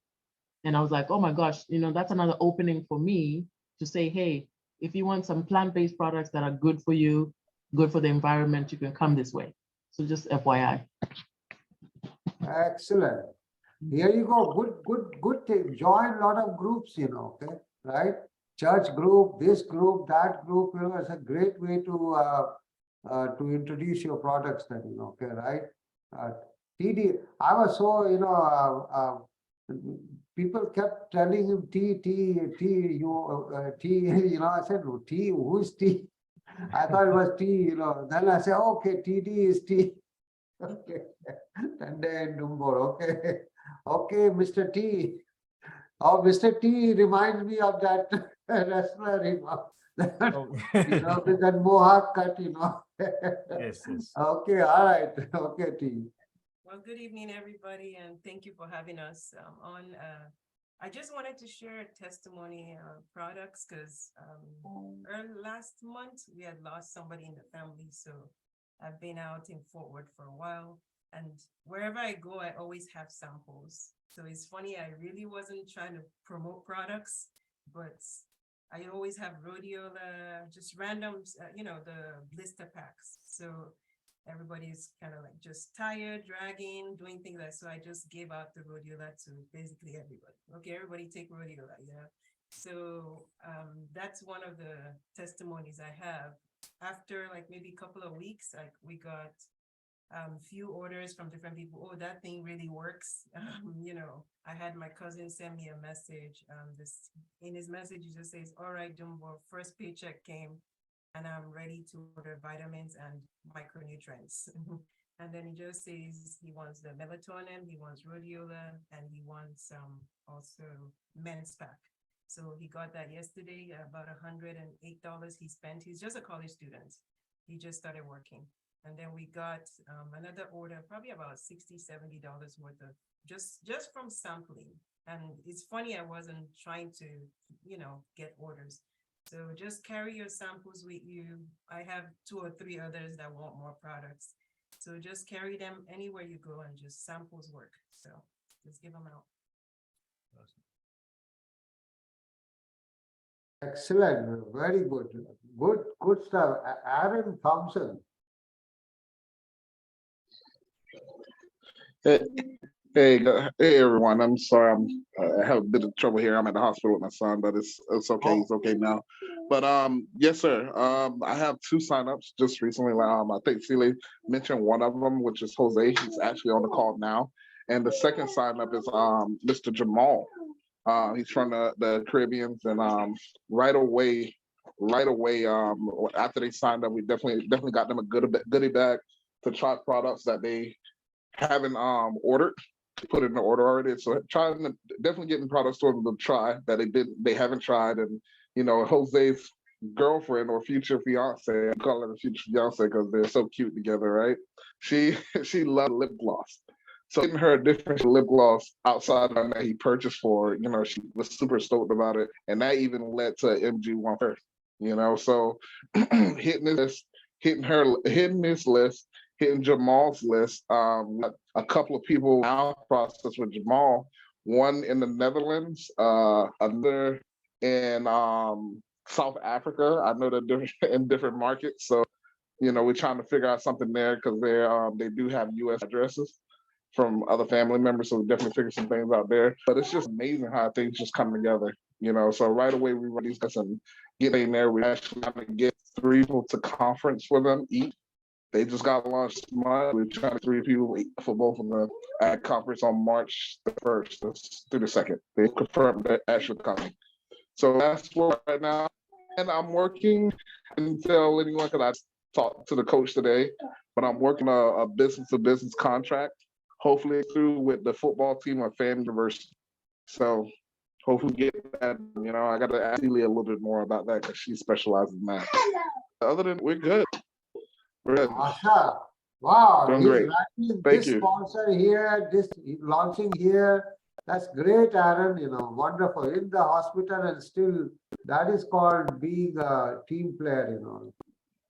and I was like, oh my gosh, that's another opening for me to say, hey, if you want some plant-based products that are good for you, good for the environment, you can come this way. So just FYI. Excellent. Here you go. Good thing. Join a lot of groups, okay, right? Church group, this group, that group, it's a great way to introduce your products then, okay, right? TD, I was so, people kept telling him tea, I said, oh, tea, who's tea? I thought it was tea, Then I said, okay, TD is tea. Okay. And then Dumbor, okay. Okay, Mr. T. Oh, Mr. T reminds me of that wrestler, with that mohawk cut, Yes. Okay, all right. Okay, T. Well, good evening, everybody, and thank you for having us on. I just wanted to share a testimony products because last month we had lost somebody in the family. So I've been out in Fort Worth for a while, and wherever I go, I always have samples. So it's funny, I really wasn't trying to promote products, but I always have rhodiola, just random, the blister packs. So everybody's kind of like just tired, dragging, doing things like, so I just gave out the rhodiola to basically everybody. Okay, everybody take rhodiola, yeah. So that's one of the testimonies I have. After like maybe a couple of weeks, like we got few orders from different people. Oh, that thing really works. I had my cousin send me a message. In his message, he just says, all right, Dumbo, first paycheck came and I'm ready to order vitamins and micronutrients. And then he just says he wants the melatonin, he wants rhodiola, and he wants also men's pack. So he got that yesterday, about $108 he spent. He's just a college student. He just started working. And then we got another order, probably about $60–70 worth of just from sampling. And it's funny, I wasn't trying to, get orders. So just carry your samples with you. I have 2 or 3 others that want more products. So just carry them anywhere you go and just samples work. So just give them out. Excellent, very good. Good stuff. Aaron Thompson. Hey, everyone. I'm sorry, I have a bit of trouble here. I'm at the hospital with my son, but it's okay. He's okay now. But yes, sir. I have 2 signups just recently. I think Celie mentioned one of them, which is Jose. He's actually on the call now. And the second signup is Mr. Jamal. He's from the Caribbeans, and right away, after they signed up, we definitely got them a goodie bag to try products that they haven't ordered. Put in the order already, so definitely getting products to them to try that they haven't tried. And Jose's girlfriend or future fiance, I call her a future fiance because they're so cute together, right? She loved lip gloss, so getting her a different lip gloss outside on that he purchased for her, she was super stoked about it, and that even led to MG1 first, so hitting this list, hitting Jamal's list. A couple of people now process with Jamal, one in the Netherlands, another in South Africa. I know they're in different markets, so we're trying to figure out something there because they do have U.S. addresses from other family members, so we definitely figure some things out there. But it's just amazing how things just come together, So right away we run these guys and get in there. We actually have to get 3 people to conference for them each. They just got launched month. We're trying to 3 people for both of them at conference on March the 1st through the 2nd. They confirmed that actually coming. So that's what right now. And I'm working, I didn't tell anyone because I talked to the coach today, but I'm working a business-to-business contract, hopefully through with the football team at Fan University. So hopefully get that, I got to ask Celia a little bit more about that because she specializes in that. Other than we're good. Asha, wow, doing he's great. Thank you. Sponsor here, this launching here. That's great, Aaron. Wonderful. In the hospital, and still that is called being a team player.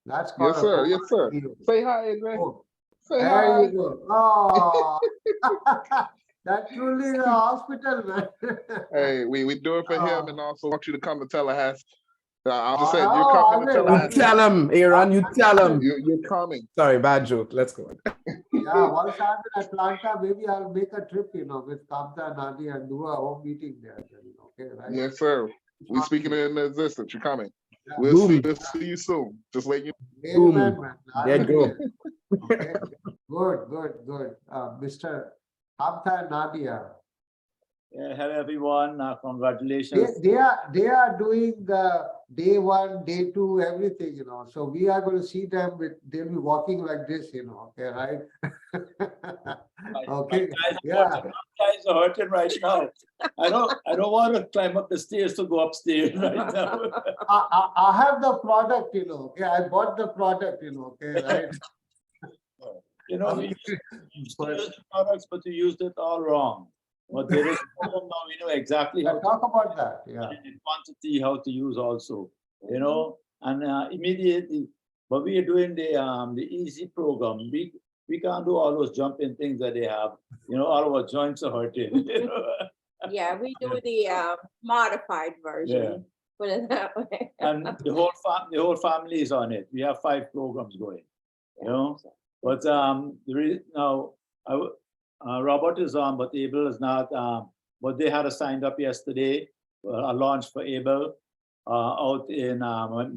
That's called Yes, sir. Yes, sir. Say hi, Adrian. Say there hi. you go. Oh, that's truly the hospital, man. Hey, we do it for him, and also want you to come to Tallahassee. I'm just saying, you're coming to Tallahassee. You tell him, Aaron, you tell him. You're coming. Sorry, bad joke. Let's go. Yeah, once I'm in Atlanta, maybe I'll make a trip, with Kamta and Nadi and do a home meeting there. Okay, right? Yes, sir. We're speaking it into existence. You're coming. Yeah. We'll see you soon. Just let you. Amen, man. There you go. Okay. Good. Mr. Kamta and Nadia. Yeah, hello everyone. Congratulations. They are doing the day 1, day 2, everything, So we are going to see them they'll be walking like this, okay, right? Okay. My guys are hurting right now. I don't want to climb up the stairs to go upstairs right now. I have the product, okay. I bought the product, okay, right? You used the products, but you used it all wrong. But there is a problem now, we know exactly how talk about that. Yeah. In quantity, how to use also, and immediately. But we are doing the easy program. We can't do all those jumping things that they have. All of our joints are hurting. Yeah, we do the modified version. Yeah. Put it that way. And the whole family is on it. We have 5 programs going. But there is now. Robert is on, but Abel is not. But they had a signed up yesterday, a launch for Abel out in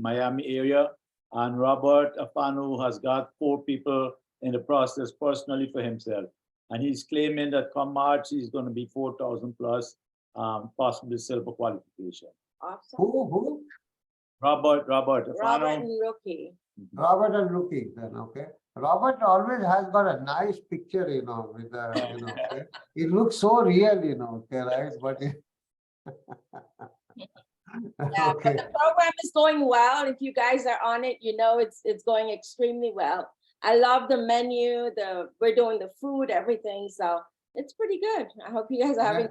Miami area. And Robert Afanu has got 4 people in the process personally for himself. And he's claiming that come March, he's going to be 4,000 plus, possibly silver qualification. Awesome. Who? Robert Robert and Rookie. Robert and Rookie, then, okay. Robert always has got a nice picture, with the, okay? It looks so real, okay, right? But Yeah, okay. But the program is going well. If you guys are on it, it's going extremely well. I love the menu, we're doing the food, everything. So it's pretty good. I hope you guys are having.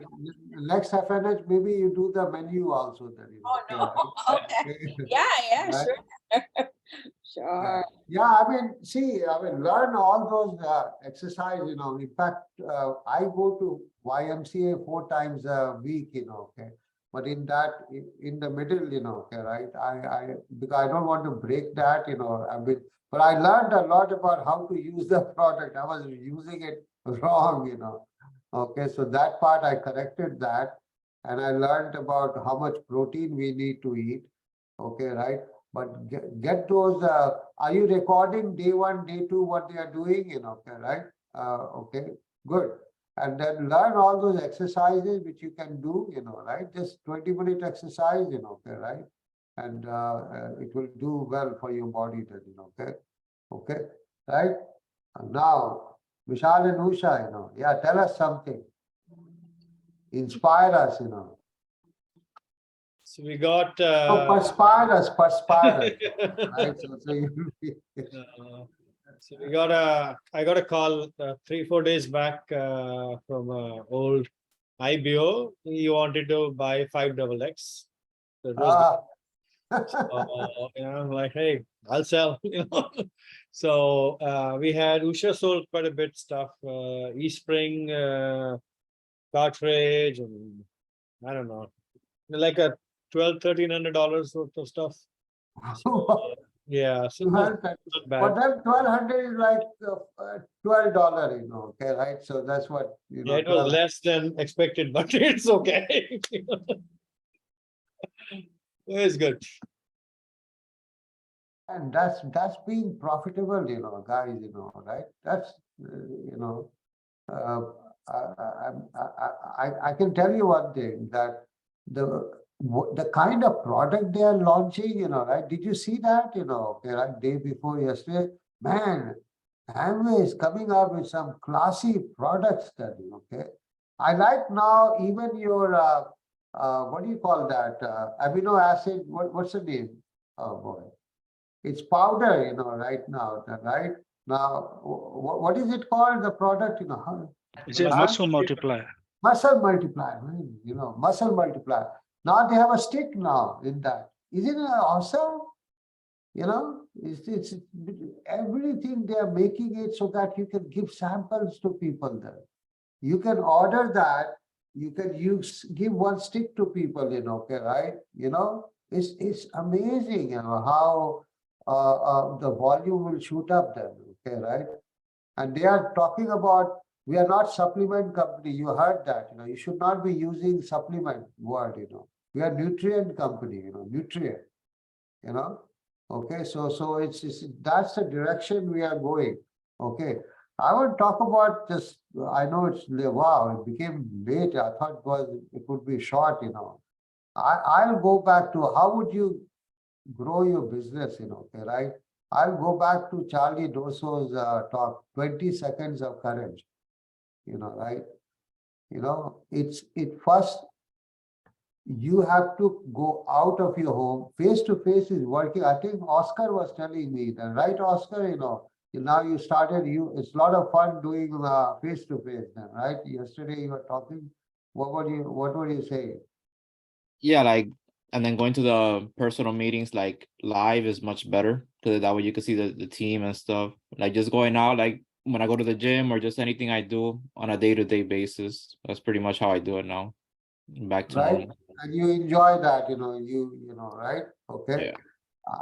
Next FNH, maybe you do the menu also then. Oh no. Okay. Yeah, Right? sure. Sure. Yeah, I mean, see, I mean, learn all those exercise, In fact, I go to YMCA 4 times a week, okay. But in that, in the middle, okay, right? Because I don't want to break that, but I learned a lot about how to use the product. I was using it wrong, Okay, so that part I corrected that, and I learned about how much protein we need to eat. Okay, right? But get those. Are you recording day 1, day 2, what they are doing? Okay, right? Okay, good. And then learn all those exercises which you can do. Right? Just 20-minute exercise. Okay, right? And it will do well for your body. Then, okay, okay, right? And now, Vishal and Usha, yeah, tell us something. Inspire us. So we got perspire us, right? So we got I got a call 3-4 days back from old IBO. He wanted to buy 5XX. So I'm like, hey, I'll sell. So we had Usha sold quite a bit stuff, eSpring cartridge, and I don't know, like a $1,200-1,300 worth of stuff. So, yeah, so not bad. For them, 1,200 is like $12, okay, right? So that's what Yeah, it was less than expected, but it's okay. It's good. And that's being profitable, guys, right? That's I can tell you one thing, that the kind of product they are launching, right? Did you see that, okay, right? Day before yesterday, man, Amway is coming up with some classy products then, okay? I like now even your, what do you call that? Amino acid, what's the name? Oh boy. It's powder, right now, right? Now, what is it called, the product, Is it muscle multiplier? Muscle multiplier, muscle multiplier. Now they have a stick now in that. Isn't it awesome? It's everything they are making it so that you can give samples to people there. You can order that, you can give one stick to people, okay, right? It's amazing, how the volume will shoot up then, okay, right? And they are talking about, we are not supplement company. You heard that, you should not be using supplement word, We are nutrient company, nutrient, Okay, so it's that's the direction we are going. Okay, I will talk about this. I know it's wow, it became late. I thought it would be short, I'll go back to how would you grow your business, okay, right? I'll go back to Charlie D'Osso's talk, 20 seconds of courage, right? First, you have to go out of your home. Face-to-face is working. I think Oscar was telling me that, right, Oscar? Now you started, it's a lot of fun doing face-to-face then, right? Yesterday you were talking. What were you saying? Yeah, and then going to the personal meetings, like live is much better, because that way you can see the team and stuff. Like just going out, like when I go to the gym or just anything I do on a day-to-day basis. That's pretty much how I do it now. Back to right, normal. and you enjoy that, right? Okay. Yeah.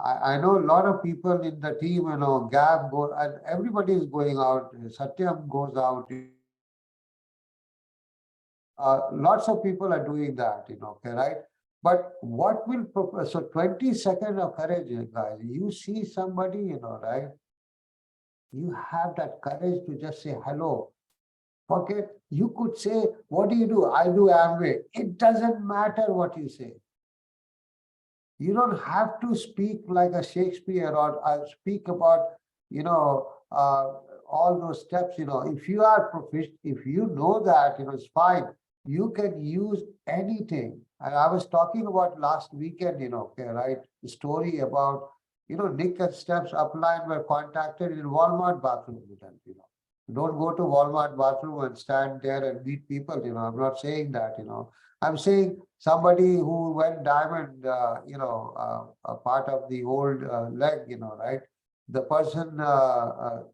I know a lot of people in the team, Gab go, and everybody is going out. Satyam goes out. Lots of people are doing that, okay, right? But what will, so 20 seconds of courage, guys, you see somebody, right? You have that courage to just say hello. Forget, you could say, what do you do? I do Amway. It doesn't matter what you say. You don't have to speak like a Shakespeare or speak about, all those steps, if you are proficient, if you know that, it's fine. You can use anything. And I was talking about last weekend, okay, right? The story about, Nick and Steph's upline were contacted in Walmart bathroom. Don't go to Walmart bathroom and stand there and meet people. I'm not saying that. I'm saying somebody who went diamond. A part of the old leg. Right? The person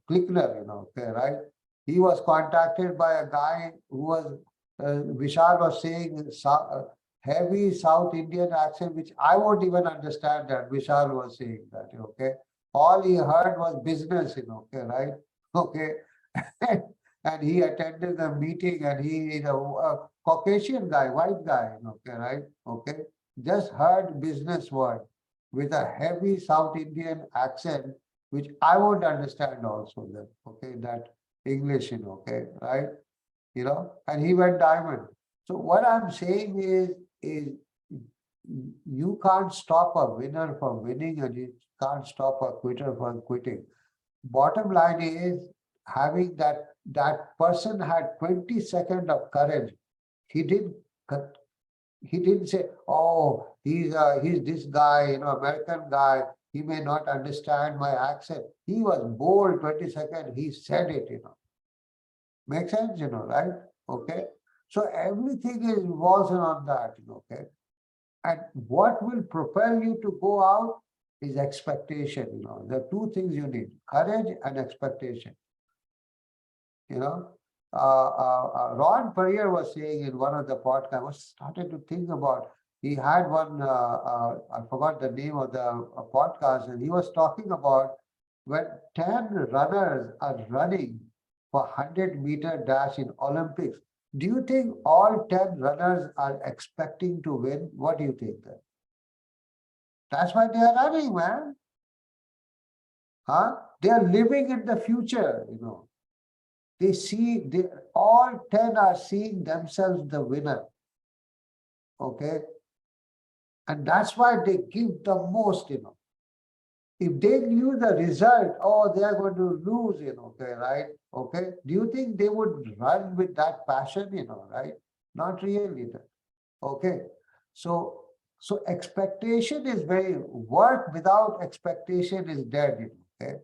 Klickner. Okay, right? He was contacted by a guy who was Vishal was saying heavy South Indian accent, which I won't even understand that. Vishal was saying that, okay. All he heard was business, okay, right? Okay. And he attended the meeting and he is a Caucasian guy, white guy, okay, right? Okay. Just heard business word with a heavy South Indian accent, which I won't understand also then, okay, that English, okay, right? And he went diamond. So what I'm saying is you can't stop a winner from winning and you can't stop a quitter from quitting. Bottom line is having that person had 20 seconds of courage. He didn't say, oh, he's this guy, American guy. He may not understand my accent. He was bold, 20 seconds. He said it, Makes sense, right? Okay. So everything is involved on that, okay. And what will propel you to go out is expectation. There are two things you need: courage and expectation. Ron Perrier was saying in one of the podcasts, I was started to think about. He had one. I forgot the name of the podcast, and he was talking about when 10 runners are running for 100-meter dash in Olympics. Do you think all 10 runners are expecting to win? What do you think then? That's why they are running, man. They are living in the future, They all 10 are seeing themselves the winner. Okay. And that's why they give the most, If they knew the result, oh, they are going to lose, okay, right? Okay. Do you think they would run with that passion, right? Not really. Okay. So expectation is work without expectation is dead, okay?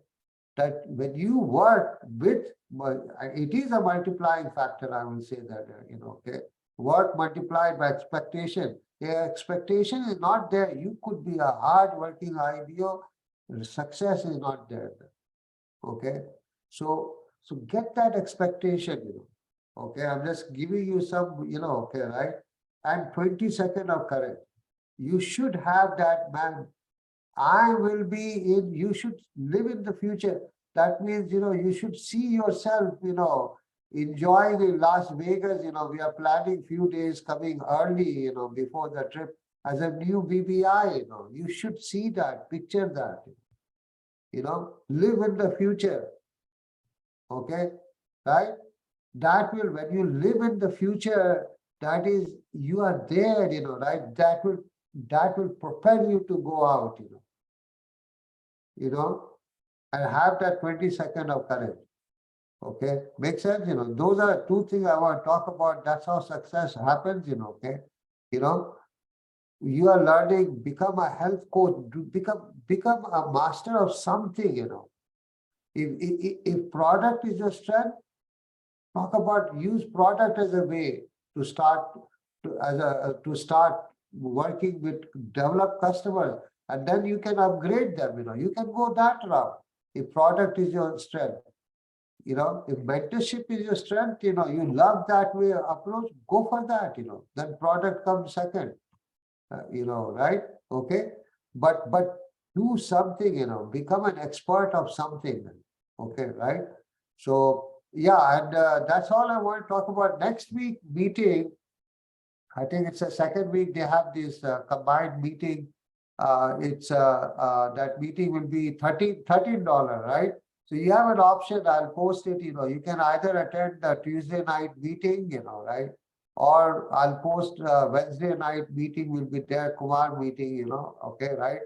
That when you work with, it is a multiplying factor, I will say that, okay? Work multiplied by expectation. Your expectation is not there. You could be a hard-working IBO. Success is not there. Okay, so get that expectation, Okay, I'm just giving you some, okay, right? And 20 seconds of courage. You should have that, man. I will be in. You should live in the future. That means, you should see yourself, enjoying in Las Vegas. We are planning few days coming early, before the trip as a new BBI. You should see that, picture that. Live in the future. Okay, right? That will, when you live in the future, that is, you are there, right? That will propel you to go out, and have that 20 seconds of courage. Okay, makes sense, Those are two things I want to talk about. That's how success happens, okay. You are learning, become a health coach, become a master of something, If product is your strength, talk about use product as a way to start working with develop customers, and then you can upgrade them. You can go that route. If product is your strength, if mentorship is your strength, you love that way approach, go for that. Then product comes second. Right? Okay, but do something. Become an expert of something. Okay, right? So yeah, and that's all I want to talk about. Next week meeting, I think it's the second week, they have this combined meeting. That meeting will be $13, right? So you have an option. I'll post it. You can either attend the Tuesday night meeting, right? Or I'll post Wednesday night meeting will be there, Kumar meeting, okay, right?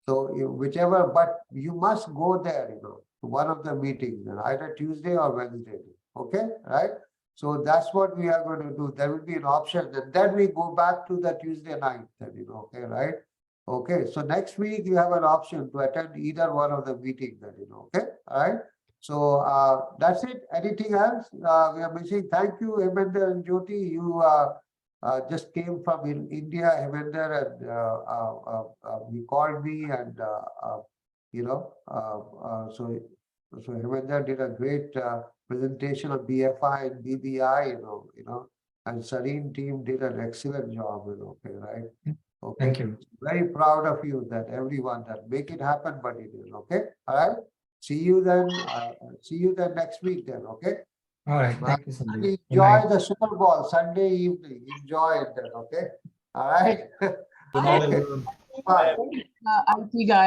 So whichever, but you must go there, to one of the meetings, either Tuesday or Wednesday, okay, right? So that's what we are going to do. There will be an option, and then we go back to the Tuesday night, then, okay, right? Okay, so next week you have an option to attend either one of the meetings that okay, all right. So that's it. Anything else we are missing? Thank you, Hemender and Jyoti. You just came from India, Hemender, and he called me, and so Hemender did a great presentation of BFI and BBI, and Sarin team did an excellent job, okay, right? Okay. Thank you. Very proud of you that everyone that make it happen, but it is okay. All right. See you then. See you then next week then. Okay. All right. Thank you, Sanjeev. Good Enjoy night. the Super Bowl Sunday evening. Enjoy it then. Okay. All right. Good night, Okay. everyone. Bye. IT guy.